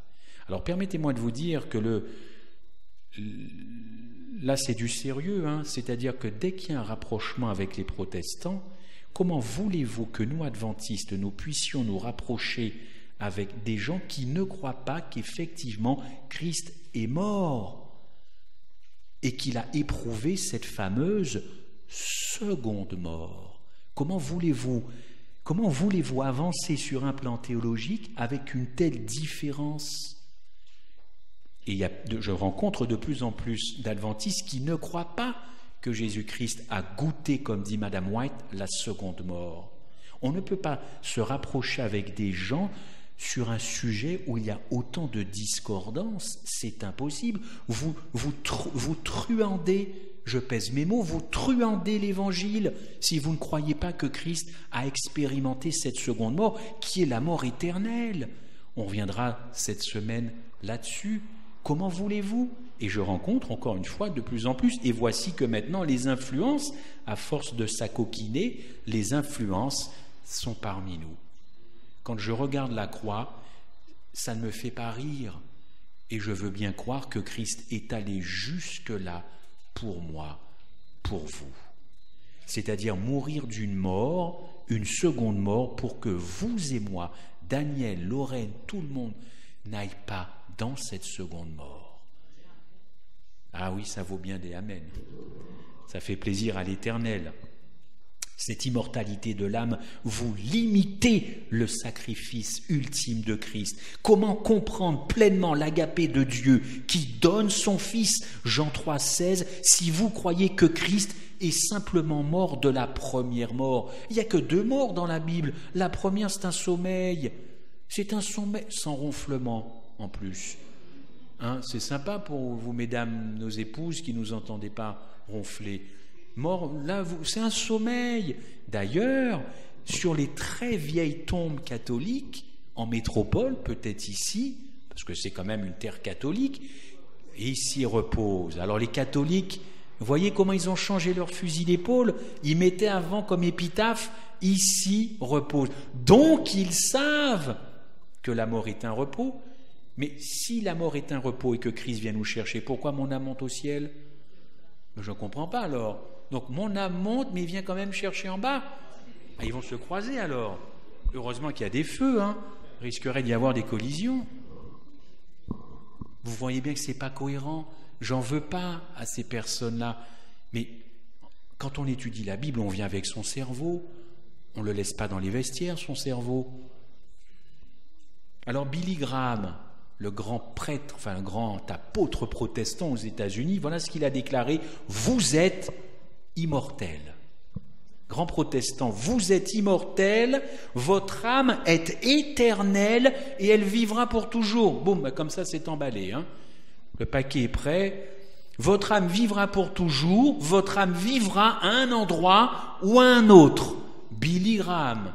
Alors permettez-moi de vous dire que là c'est du sérieux, c'est-à-dire que dès qu'il y a un rapprochement avec les protestants, comment voulez-vous que nous, adventistes, nous puissions nous rapprocher avec des gens qui ne croient pas qu'effectivement Christ est mort et qu'il a éprouvé cette fameuse seconde mort? Comment voulez-vous avancer sur un plan théologique avec une telle différence? Et je rencontre de plus en plus d'adventistes qui ne croient pas que Jésus-Christ a goûté, comme dit Madame White, la seconde mort. On ne peut pas se rapprocher avec des gens sur un sujet où il y a autant de discordance, c'est impossible. Vous truandez, je pèse mes mots, vous truandez l'Évangile si vous ne croyez pas que Christ a expérimenté cette seconde mort, qui est la mort éternelle. On reviendra cette semaine là-dessus. Comment voulez-vous? Et je rencontre encore une fois de plus en plus, et voici que maintenant les influences, à force de s'acoquiner, les influences sont parmi nous. Quand je regarde la croix, ça ne me fait pas rire, et je veux bien croire que Christ est allé jusque-là pour moi, pour vous. C'est-à-dire mourir d'une mort, une seconde mort, pour que vous et moi, Daniel, Lorraine, tout le monde, n'aille pas dans cette seconde mort. Ah oui, ça vaut bien des amen. Ça fait plaisir à l'Éternel. Cette immortalité de l'âme, vous limitez le sacrifice ultime de Christ. Comment comprendre pleinement l'agapé de Dieu qui donne son Fils, Jean 3,16, si vous croyez que Christ est simplement mort de la première mort? Il n'y a que 2 morts dans la Bible. La première, c'est un sommeil. C'est un sommeil sans ronflement en plus. C'est sympa pour vous, mesdames, nos épouses, qui ne nous entendez pas ronfler. Mort, là, c'est un sommeil. D'ailleurs, sur les très vieilles tombes catholiques, en métropole, peut-être ici, parce que c'est quand même une terre catholique, et ici repose. Alors les catholiques, vous voyez comment ils ont changé leur fusil d'épaule? Ils mettaient avant comme épitaphe, ici repose. Donc ils savent que la mort est un repos. Mais si la mort est un repos et que Christ vient nous chercher, pourquoi mon âme monte au ciel? Je ne comprends pas alors. Donc mon âme monte, mais il vient quand même chercher en bas. Ils vont se croiser alors. Heureusement qu'il y a des feux, Il risquerait d'y avoir des collisions. Vous voyez bien que ce n'est pas cohérent. J'en veux pas à ces personnes-là. Mais quand on étudie la Bible, on vient avec son cerveau. On ne le laisse pas dans les vestiaires, son cerveau. Alors Billy Graham, le grand prêtre, le grand apôtre protestant aux États-Unis, voilà ce qu'il a déclaré: vous êtes immortels. Grand protestant, vous êtes immortels, votre âme est éternelle et elle vivra pour toujours. Boum, comme ça c'est emballé. Le paquet est prêt. Votre âme vivra pour toujours, votre âme vivra à un endroit ou à un autre. Billy Graham.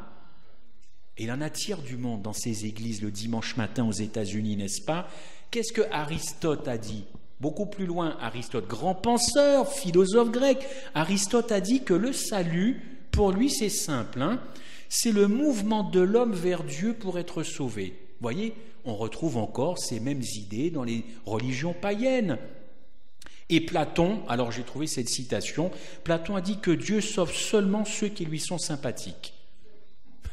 Et il en attire du monde dans ces églises le dimanche matin aux États-Unis, n'est-ce pas? Qu'est-ce que Aristote a dit? Beaucoup plus loin, Aristote, grand penseur, philosophe grec, Aristote a dit que le salut, pour lui, c'est simple. C'est le mouvement de l'homme vers Dieu pour être sauvé. Vous voyez, on retrouve encore ces mêmes idées dans les religions païennes. Et Platon, alors j'ai trouvé cette citation, Platon a dit que Dieu sauve seulement ceux qui lui sont sympathiques.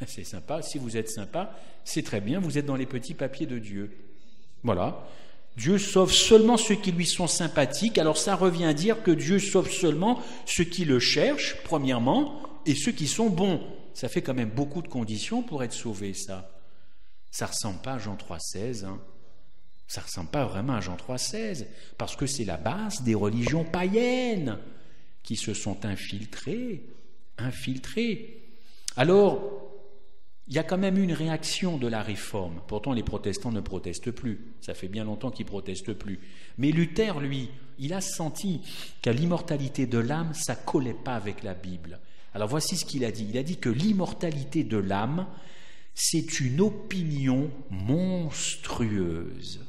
C'est sympa, si vous êtes sympa, c'est très bien, vous êtes dans les petits papiers de Dieu. Voilà. Dieu sauve seulement ceux qui lui sont sympathiques, alors ça revient à dire que Dieu sauve seulement ceux qui le cherchent, premièrement, et ceux qui sont bons. Ça fait quand même beaucoup de conditions pour être sauvé, ça. Ça ne ressemble pas à Jean 3,16, Ça ne ressemble pas vraiment à Jean 3,16, parce que c'est la base des religions païennes qui se sont infiltrées. Alors, Il y a quand même une réaction de la Réforme. Pourtant, les protestants ne protestent plus. Ça fait bien longtemps qu'ils ne protestent plus. Mais Luther, lui, il a senti qu'à l'immortalité de l'âme, ça ne collait pas avec la Bible. Alors voici ce qu'il a dit. Il a dit que l'immortalité de l'âme, c'est une opinion monstrueuse.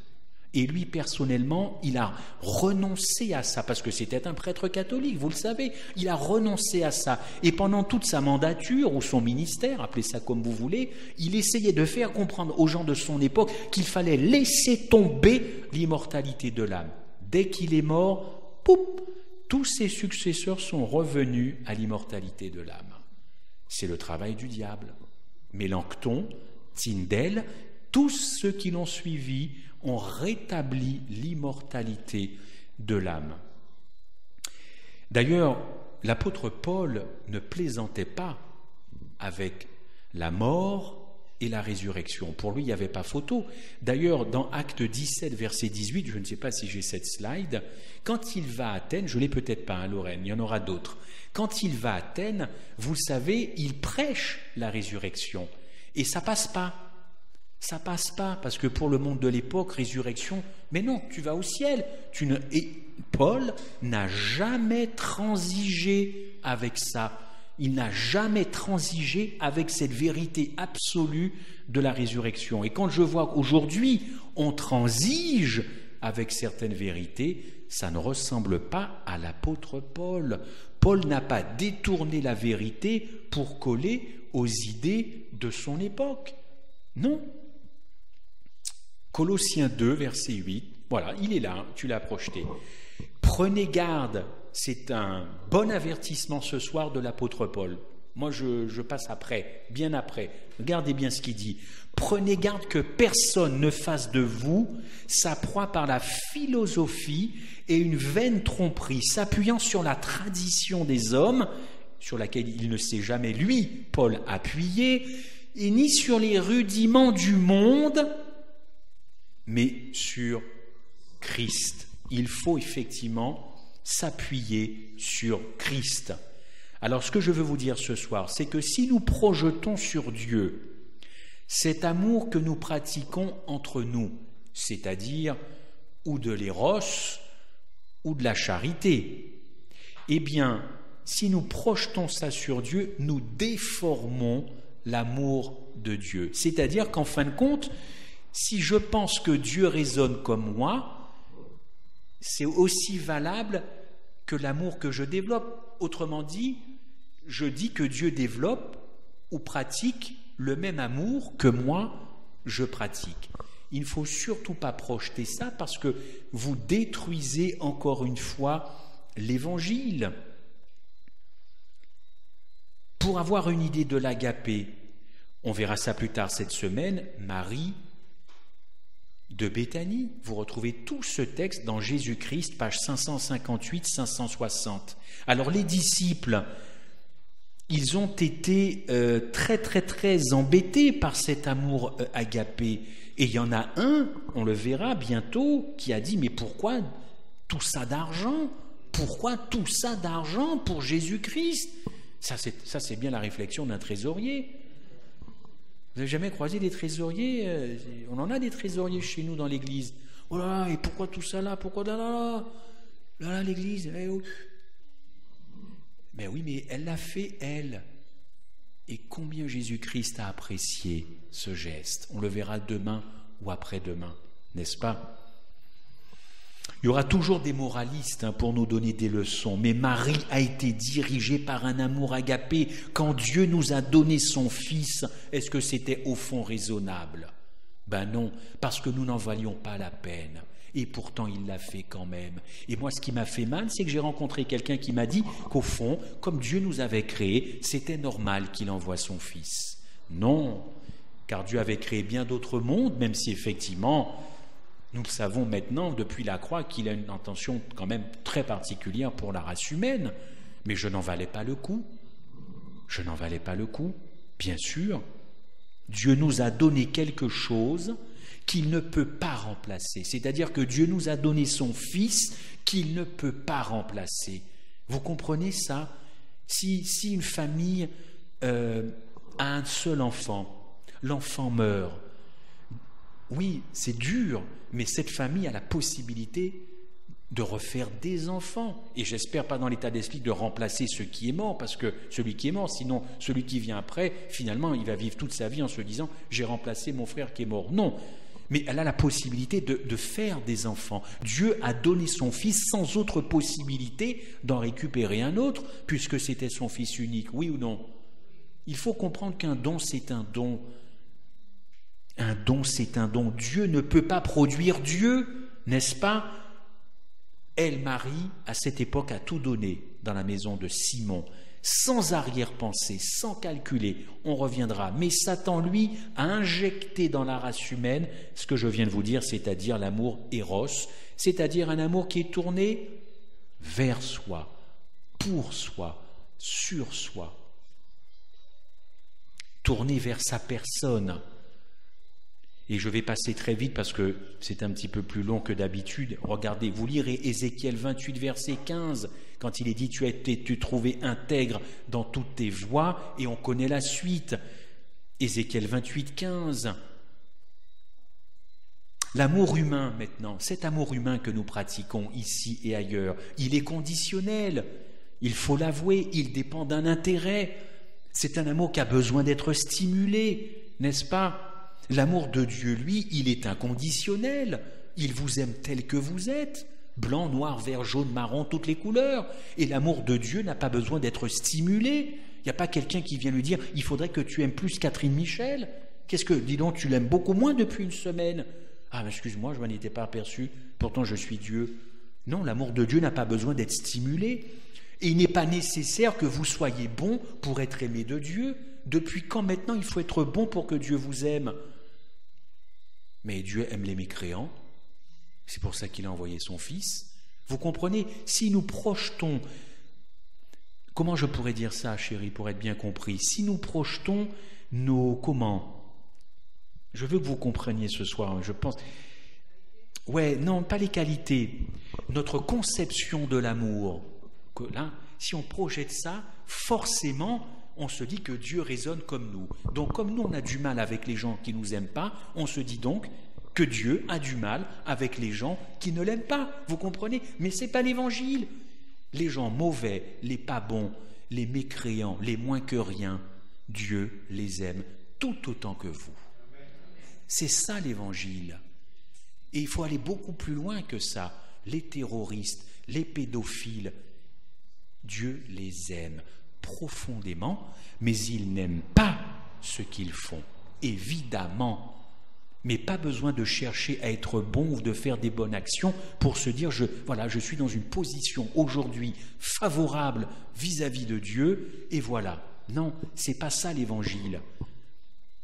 Et lui, personnellement, il a renoncé à ça, parce que c'était un prêtre catholique, vous le savez. Il a renoncé à ça. Et pendant toute sa mandature, ou son ministère, appelez ça comme vous voulez, il essayait de faire comprendre aux gens de son époque qu'il fallait laisser tomber l'immortalité de l'âme. Dès qu'il est mort, pouf, tous ses successeurs sont revenus à l'immortalité de l'âme. C'est le travail du diable. Mélenchon, Tyndale, tous ceux qui l'ont suivi ont rétabli l'immortalité de l'âme. D'ailleurs, l'apôtre Paul ne plaisantait pas avec la mort et la résurrection. Pour lui, il n'y avait pas photo. D'ailleurs, dans Actes 17, verset 18, je ne sais pas si j'ai cette slide, quand il va à Athènes, je ne l'ai peut-être pas, hein, Lorraine, il y en aura d'autres. Quand il va à Athènes, vous le savez, il prêche la résurrection. Et ça passe pas. Ça passe pas, parce que pour le monde de l'époque, résurrection, mais non, tu vas au ciel. Et Paul n'a jamais transigé avec ça. Il n'a jamais transigé avec cette vérité absolue de la résurrection. Et quand je vois qu'aujourd'hui, on transige avec certaines vérités, ça ne ressemble pas à l'apôtre Paul. Paul n'a pas détourné la vérité pour coller aux idées de son époque. Non. Colossiens 2, verset 8, voilà, il est là, tu l'as projeté. Prenez garde, c'est un bon avertissement ce soir de l'apôtre Paul. Moi, je passe après, bien après. Regardez bien ce qu'il dit. Prenez garde que personne ne fasse de vous sa proie par la philosophie et une vaine tromperie, s'appuyant sur la tradition des hommes, sur laquelle il ne s'est jamais, lui, Paul, appuyé, et ni sur les rudiments du monde, mais sur Christ. Il faut effectivement s'appuyer sur Christ. Alors ce que je veux vous dire ce soir, c'est que si nous projetons sur Dieu cet amour que nous pratiquons entre nous, c'est-à-dire ou de l'éros ou de la charité, eh bien, si nous projetons ça sur Dieu, nous déformons l'amour de Dieu. C'est-à-dire qu'en fin de compte, si je pense que Dieu raisonne comme moi, c'est aussi valable que l'amour que je développe. Autrement dit, je dis que Dieu développe ou pratique le même amour que moi, je pratique. Il ne faut surtout pas projeter ça parce que vous détruisez encore une fois l'Évangile. Pour avoir une idée de l'agapé, on verra ça plus tard cette semaine, Marie de Béthanie. Vous retrouvez tout ce texte dans Jésus-Christ, page 558-560. Alors les disciples, ils ont été très embêtés par cet amour agapé. Et il y en a un, on le verra bientôt, qui a dit « Mais pourquoi tout ça d'argent ? Pourquoi tout ça d'argent pour Jésus-Christ ?» Ça, c'est bien la réflexion d'un trésorier. Vous n'avez jamais croisé des trésoriers? On en a des trésoriers chez nous dans l'église. Oh là là, et pourquoi tout ça là? Pourquoi là, l'église? Mais oui, mais elle l'a fait, elle. Et combien Jésus-Christ a apprécié ce geste? On le verra demain ou après-demain, n'est-ce pas? Il y aura toujours des moralistes pour nous donner des leçons, mais Marie a été dirigée par un amour agapé. Quand Dieu nous a donné son Fils, est-ce que c'était au fond raisonnable? Ben non, parce que nous n'en valions pas la peine. Et pourtant, il l'a fait quand même. Et moi, ce qui m'a fait mal, c'est que j'ai rencontré quelqu'un qui m'a dit qu'au fond, comme Dieu nous avait créés, c'était normal qu'il envoie son Fils. Non, car Dieu avait créé bien d'autres mondes, même si effectivement, nous le savons maintenant depuis la croix qu'il a une intention quand même très particulière pour la race humaine. Mais je n'en valais pas le coup. Je n'en valais pas le coup, bien sûr. Dieu nous a donné quelque chose qu'il ne peut pas remplacer. C'est-à-dire que Dieu nous a donné son Fils qu'il ne peut pas remplacer. Vous comprenez ça? Si une famille a un seul enfant, L'enfant meurt. Oui, c'est dur, mais cette famille a la possibilité de refaire des enfants. Et j'espère pas dans l'état d'esprit de remplacer ce qui est mort, parce que celui qui est mort, sinon celui qui vient après, finalement, il va vivre toute sa vie en se disant « j'ai remplacé mon frère qui est mort ». Non, mais elle a la possibilité de faire des enfants. Dieu a donné son Fils sans autre possibilité d'en récupérer un autre, puisque c'était son Fils unique, oui ou non? Il faut comprendre qu'un don, c'est un don. Un don, c'est un don. Dieu ne peut pas produire Dieu, n'est-ce pas? Elle, Marie, à cette époque, a tout donné dans la maison de Simon, sans arrière-pensée, sans calculer. On reviendra. Mais Satan, lui, a injecté dans la race humaine ce que je viens de vous dire, c'est-à-dire l'amour éros, c'est-à-dire un amour qui est tourné vers soi, pour soi, sur soi, tourné vers sa personne. Et je vais passer très vite parce que c'est un petit peu plus long que d'habitude. Regardez, vous lirez Ézéchiel 28, verset 15, quand il est dit « Tu as été trouvé intègre dans toutes tes voies » et on connaît la suite. Ézéchiel 28, 15. L'amour humain maintenant, cet amour humain que nous pratiquons ici et ailleurs, il est conditionnel. Il faut l'avouer, il dépend d'un intérêt. C'est un amour qui a besoin d'être stimulé, n'est-ce pas ? L'amour de Dieu, lui, il est inconditionnel. Il vous aime tel que vous êtes, blanc, noir, vert, jaune, marron, toutes les couleurs. Et l'amour de Dieu n'a pas besoin d'être stimulé. Il n'y a pas quelqu'un qui vient lui dire « Il faudrait que tu aimes plus Catherine Michel. Qu'est-ce que, dis donc, tu l'aimes beaucoup moins depuis une semaine. Ah, mais excuse-moi, je m'en étais pas aperçu. Pourtant, je suis Dieu. » Non, l'amour de Dieu n'a pas besoin d'être stimulé. Et il n'est pas nécessaire que vous soyez bon pour être aimé de Dieu. Depuis quand maintenant il faut être bon pour que Dieu vous aime ? Mais Dieu aime les mécréants, c'est pour ça qu'il a envoyé son Fils. Vous comprenez ? Si nous projetons, comment je pourrais dire ça, chérie, pour être bien compris ? Si nous projetons nos, je veux que vous compreniez ce soir, je pense... Ouais, non, pas les qualités. Notre conception de l'amour, que là, si on projette ça, forcément... on se dit que Dieu raisonne comme nous. Donc, comme nous, on a du mal avec les gens qui ne nous aiment pas, on se dit donc que Dieu a du mal avec les gens qui ne l'aiment pas. Vous comprenez ? Mais ce n'est pas l'Évangile. Les gens mauvais, les pas bons, les mécréants, les moins que rien, Dieu les aime tout autant que vous. C'est ça l'Évangile. Et il faut aller beaucoup plus loin que ça. Les terroristes, les pédophiles, Dieu les aime profondément, mais ils n'aiment pas ce qu'ils font, évidemment. Mais pas besoin de chercher à être bon ou de faire des bonnes actions pour se dire je suis dans une position aujourd'hui favorable vis-à-vis de Dieu, et voilà. Non, c'est pas ça l'Évangile.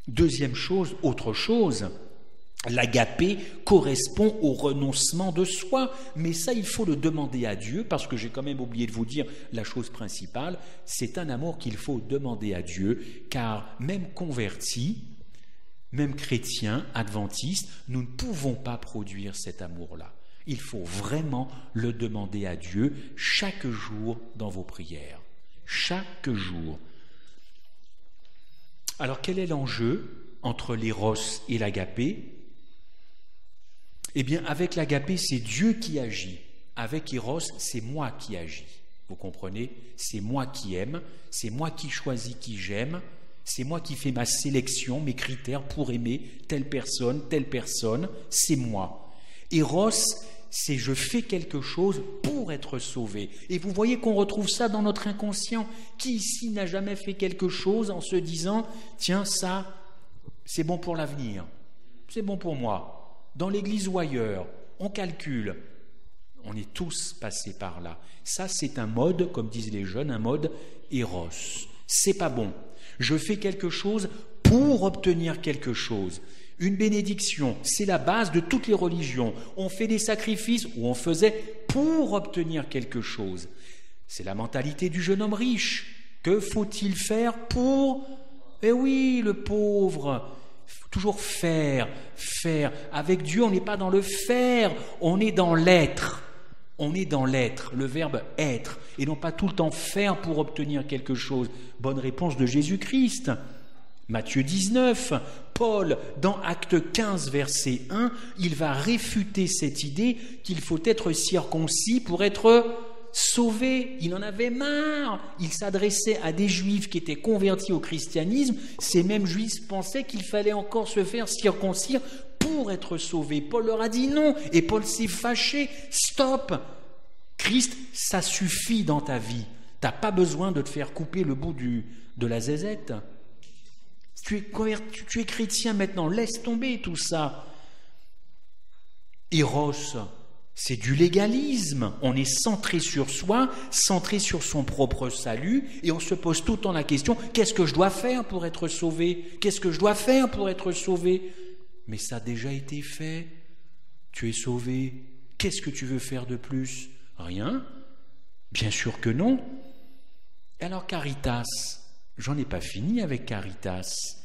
Deuxième chose, autre chose, l'agapé correspond au renoncement de soi, mais ça il faut le demander à Dieu, parce que j'ai quand même oublié de vous dire la chose principale, c'est un amour qu'il faut demander à Dieu, car même convertis, même chrétiens, adventistes, nous ne pouvons pas produire cet amour-là. Il faut vraiment le demander à Dieu chaque jour dans vos prières, chaque jour. Alors quel est l'enjeu entre l'éros et l'agapé ? Eh bien, avec l'agapé, c'est Dieu qui agit. Avec Eros, c'est moi qui agis. Vous comprenez ? C'est moi qui aime, c'est moi qui choisis qui j'aime, c'est moi qui fais ma sélection, mes critères pour aimer telle personne, c'est moi. Eros, c'est je fais quelque chose pour être sauvé. Et vous voyez qu'on retrouve ça dans notre inconscient. Qui ici n'a jamais fait quelque chose en se disant « Tiens, ça, c'est bon pour l'avenir, c'est bon pour moi ». Dans l'église ou ailleurs, on calcule. On est tous passés par là. Ça, c'est un mode, comme disent les jeunes, un mode éros. C'est pas bon. Je fais quelque chose pour obtenir quelque chose. Une bénédiction, c'est la base de toutes les religions. On fait des sacrifices, ou on faisait pour obtenir quelque chose. C'est la mentalité du jeune homme riche. Que faut-il faire pour... Eh oui, le pauvre... Toujours faire. Avec Dieu, on n'est pas dans le faire, on est dans l'être. On est dans l'être, le verbe être, et non pas tout le temps faire pour obtenir quelque chose. Bonne réponse de Jésus-Christ. Matthieu 19, Paul, dans Acte 15, verset 1, il va réfuter cette idée qu'il faut être circoncis pour être sauvé. Il en avait marre. Il s'adressait à des juifs qui étaient convertis au christianisme. Ces mêmes juifs pensaient qu'il fallait encore se faire circoncire pour être sauvé. Paul leur a dit non. Et Paul s'est fâché. Stop. Christ, ça suffit dans ta vie. Tu n'as pas besoin de te faire couper le bout de la zézette. Tu es chrétien maintenant, laisse tomber tout ça. Eros, c'est du légalisme. On est centré sur soi, centré sur son propre salut, et on se pose tout le temps la question, qu'est-ce que je dois faire pour être sauvé? Qu'est-ce que je dois faire pour être sauvé? Mais ça a déjà été fait. Tu es sauvé. Qu'est-ce que tu veux faire de plus? Rien. Bien sûr que non. Alors Caritas, j'en ai pas fini avec Caritas.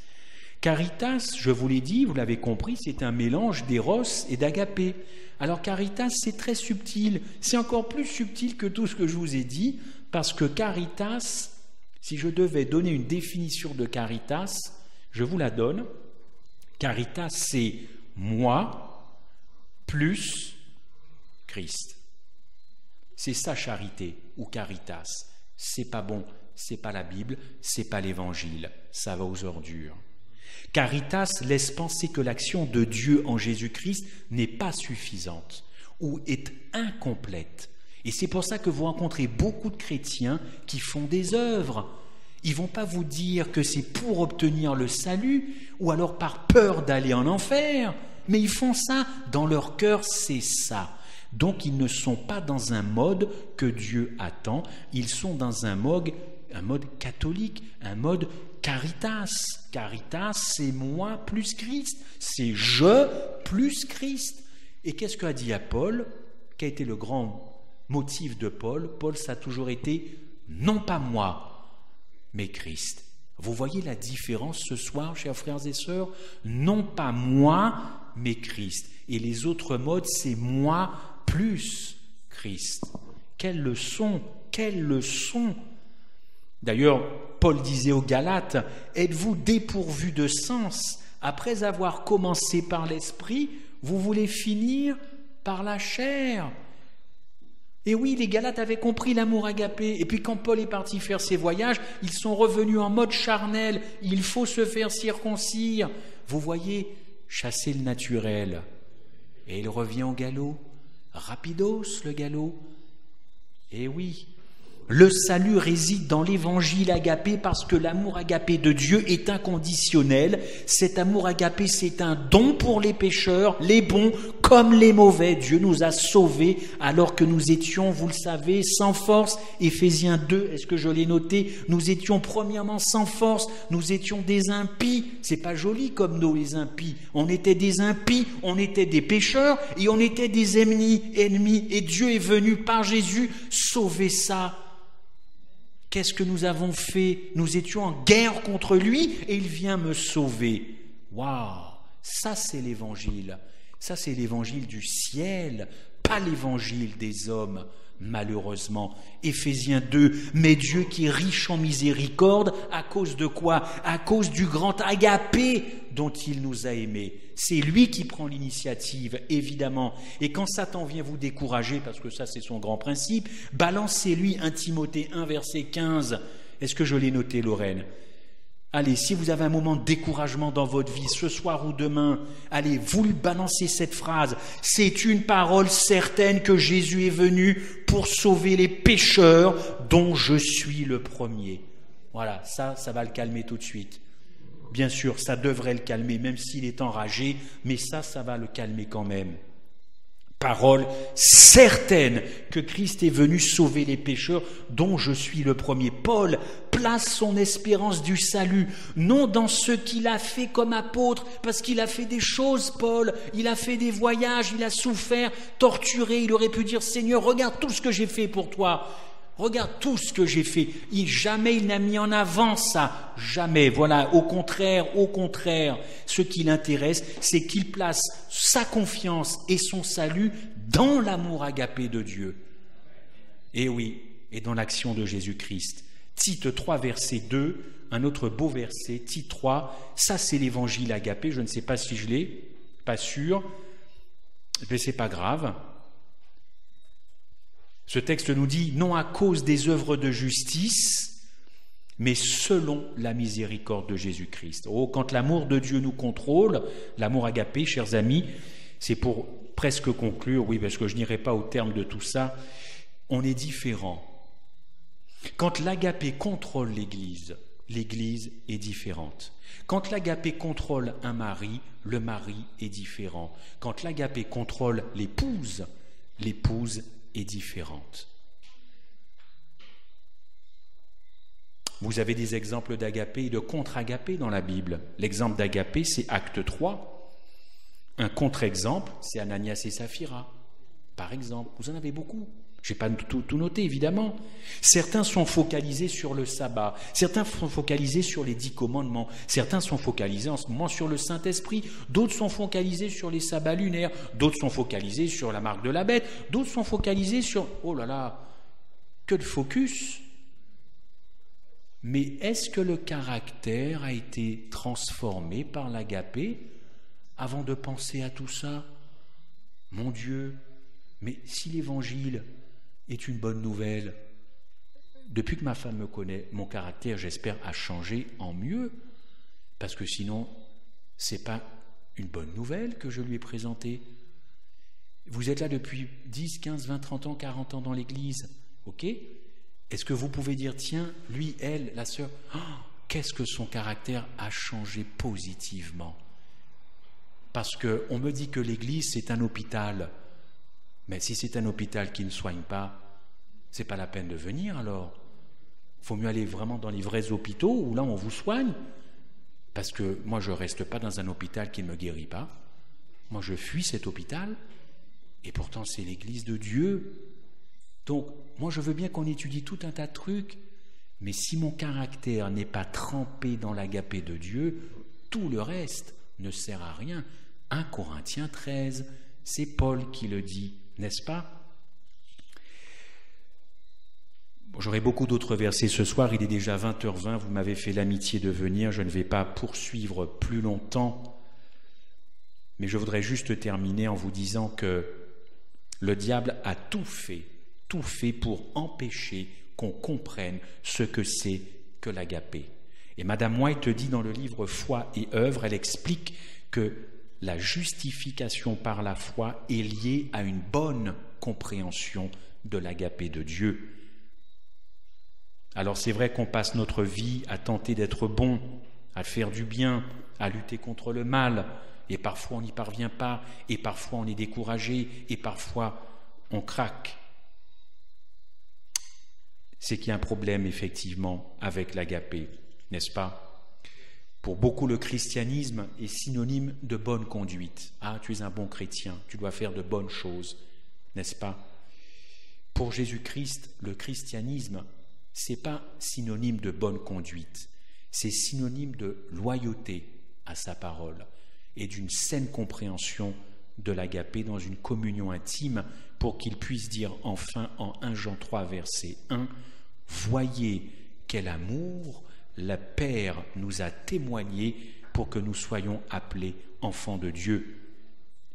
Caritas, je vous l'ai dit, vous l'avez compris, c'est un mélange d'éros et d'agapé. Alors Caritas, c'est très subtil. C'est encore plus subtil que tout ce que je vous ai dit, parce que Caritas, si je devais donner une définition de Caritas, je vous la donne. Caritas, c'est moi plus Christ. C'est ça charité ou Caritas. C'est pas bon, c'est pas la Bible, c'est pas l'Évangile, ça va aux ordures. Caritas laisse penser que l'action de Dieu en Jésus-Christ n'est pas suffisante ou est incomplète. Et c'est pour ça que vous rencontrez beaucoup de chrétiens qui font des œuvres. Ils ne vont pas vous dire que c'est pour obtenir le salut ou alors par peur d'aller en enfer, mais ils font ça, dans leur cœur, c'est ça. Donc ils ne sont pas dans un mode que Dieu attend, ils sont dans un mode catholique, un mode Caritas. Caritas, c'est moi plus Christ, c'est je plus Christ. Et qu'est-ce qu'a dit à Paul? Quel a été le grand motif de Paul? Paul, ça a toujours été non pas moi, mais Christ. Vous voyez la différence ce soir, chers frères et sœurs? Non pas moi, mais Christ. Et les autres modes, c'est moi plus Christ. Quelle leçon, quelle leçon! D'ailleurs, Paul disait aux Galates, êtes-vous dépourvus de sens? Après avoir commencé par l'esprit, vous voulez finir par la chair. Et oui, les Galates avaient compris l'amour agapé. Et puis quand Paul est parti faire ses voyages, ils sont revenus en mode charnel. Il faut se faire circoncire. Vous voyez, chasser le naturel. Et il revient au galop. Rapidos, le galop. Et oui, le salut réside dans l'évangile agapé parce que l'amour agapé de Dieu est inconditionnel. Cet amour agapé, c'est un don pour les pécheurs, les bons comme les mauvais. Dieu nous a sauvés alors que nous étions, vous le savez, sans force. Éphésiens 2, est-ce que je l'ai noté? Nous étions premièrement sans force, nous étions des impies. C'est pas joli comme nous, les impies. On était des impies, on était des pécheurs et on était des ennemis. Et Dieu est venu par Jésus sauver ça. Qu'est-ce que nous avons fait? Nous étions en guerre contre lui et il vient me sauver. Waouh! Ça, c'est l'évangile. Ça, c'est l'évangile du ciel, pas l'évangile des hommes, malheureusement. Éphésiens 2, mais Dieu qui est riche en miséricorde, à cause de quoi? À cause du grand agapé dont il nous a aimés. C'est lui qui prend l'initiative, évidemment. Et quand Satan vient vous décourager, parce que ça c'est son grand principe, balancez-lui 1 Timothée 1, verset 15. Est-ce que je l'ai noté, Lorraine? Allez, si vous avez un moment de découragement dans votre vie, ce soir ou demain, allez, vous lui balancez cette phrase. C'est une parole certaine que Jésus est venu pour sauver les pécheurs dont je suis le premier. Voilà, ça va le calmer tout de suite. Bien sûr, ça devrait le calmer, même s'il est enragé, mais ça va le calmer quand même. Parole certaine que Christ est venu sauver les pécheurs dont je suis le premier. Paul place son espérance du salut, non dans ce qu'il a fait comme apôtre, parce qu'il a fait des choses, Paul, il a fait des voyages, il a souffert, torturé, il aurait pu dire, Seigneur, regarde tout ce que j'ai fait pour toi. Regarde tout ce que j'ai fait. Jamais il n'a mis en avant ça. Jamais. Voilà. Au contraire, ce qui l'intéresse, c'est qu'il place sa confiance et son salut dans l'amour agapé de Dieu. Et oui, et dans l'action de Jésus-Christ. Tite 3, verset 2, un autre beau verset, Tite 3, ça c'est l'évangile agapé, je ne sais pas si je l'ai, pas sûr, mais c'est pas grave. Ce texte nous dit, non à cause des œuvres de justice, mais selon la miséricorde de Jésus-Christ. Oh, quand l'amour de Dieu nous contrôle, l'amour agapé, chers amis, c'est pour presque conclure, oui, parce que je n'irai pas au terme de tout ça, on est différent. Quand l'agapé contrôle l'Église, l'Église est différente. Quand l'agapé contrôle un mari, le mari est différent. Quand l'agapé contrôle l'épouse, l'épouse est différente. Vous avez des exemples d'agapé et de contre-agapé dans la Bible. L'exemple d'agapé, c'est Acte 3. Un contre-exemple, c'est Ananias et Saphira, par exemple. Vous en avez beaucoup. Je n'ai pas tout noté, évidemment. Certains sont focalisés sur le sabbat, certains sont focalisés sur les 10 commandements, certains sont focalisés en ce moment sur le Saint-Esprit, d'autres sont focalisés sur les sabbats lunaires, d'autres sont focalisés sur la marque de la bête, d'autres sont focalisés sur... Oh là là, que de focus! Mais est-ce que le caractère a été transformé par l'agapé avant de penser à tout ça? Mon Dieu, mais si l'Évangile est une bonne nouvelle, depuis que ma femme me connaît, mon caractère, j'espère, a changé en mieux, parce que sinon, c'est pas une bonne nouvelle que je lui ai présentée. Vous êtes là depuis 10, 15, 20, 30 ans, 40 ans dans l'Église, ok? Est-ce que vous pouvez dire, tiens, lui, elle, la sœur, oh, qu'est-ce que son caractère a changé positivement? Parce qu'on me dit que l'Église, c'est un hôpital. Mais si c'est un hôpital qui ne soigne pas, c'est pas la peine de venir alors. Il faut mieux aller vraiment dans les vrais hôpitaux où là on vous soigne. Parce que moi je ne reste pas dans un hôpital qui ne me guérit pas. Moi je fuis cet hôpital et pourtant c'est l'Église de Dieu. Donc moi je veux bien qu'on étudie tout un tas de trucs, mais si mon caractère n'est pas trempé dans l'agapé de Dieu, tout le reste ne sert à rien. 1 Corinthiens 13, c'est Paul qui le dit. N'est-ce pas? Bon, j'aurai beaucoup d'autres versets ce soir, il est déjà 20h20, vous m'avez fait l'amitié de venir, je ne vais pas poursuivre plus longtemps, mais je voudrais juste terminer en vous disant que le diable a tout fait pour empêcher qu'on comprenne ce que c'est que l'agapé. Et Madame White dit dans le livre Foi et œuvre, elle explique que la justification par la foi est liée à une bonne compréhension de l'agapé de Dieu. Alors c'est vrai qu'on passe notre vie à tenter d'être bon, à faire du bien, à lutter contre le mal, et parfois on n'y parvient pas, et parfois on est découragé, et parfois on craque. C'est qu'il y a un problème effectivement avec l'agapé, n'est-ce pas? Pour beaucoup, le christianisme est synonyme de bonne conduite. Ah, tu es un bon chrétien, tu dois faire de bonnes choses, n'est-ce pas? Pour Jésus-Christ, le christianisme, ce n'est pas synonyme de bonne conduite, c'est synonyme de loyauté à sa parole et d'une saine compréhension de l'agapé dans une communion intime pour qu'il puisse dire enfin en 1 Jean 3, verset 1, « Voyez quel amour le Père nous a témoigné pour que nous soyons appelés enfants de Dieu. »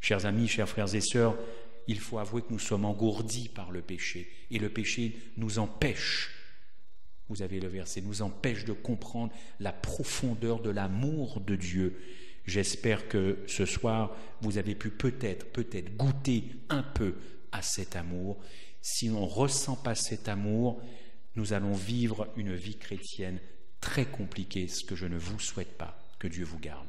Chers amis, chers frères et sœurs, il faut avouer que nous sommes engourdis par le péché. Et le péché nous empêche, vous avez le verset, nous empêche de comprendre la profondeur de l'amour de Dieu. J'espère que ce soir, vous avez pu peut-être goûter un peu à cet amour. Si on ne ressent pas cet amour, nous allons vivre une vie chrétienne très compliquée, ce que je ne vous souhaite pas. Que Dieu vous garde.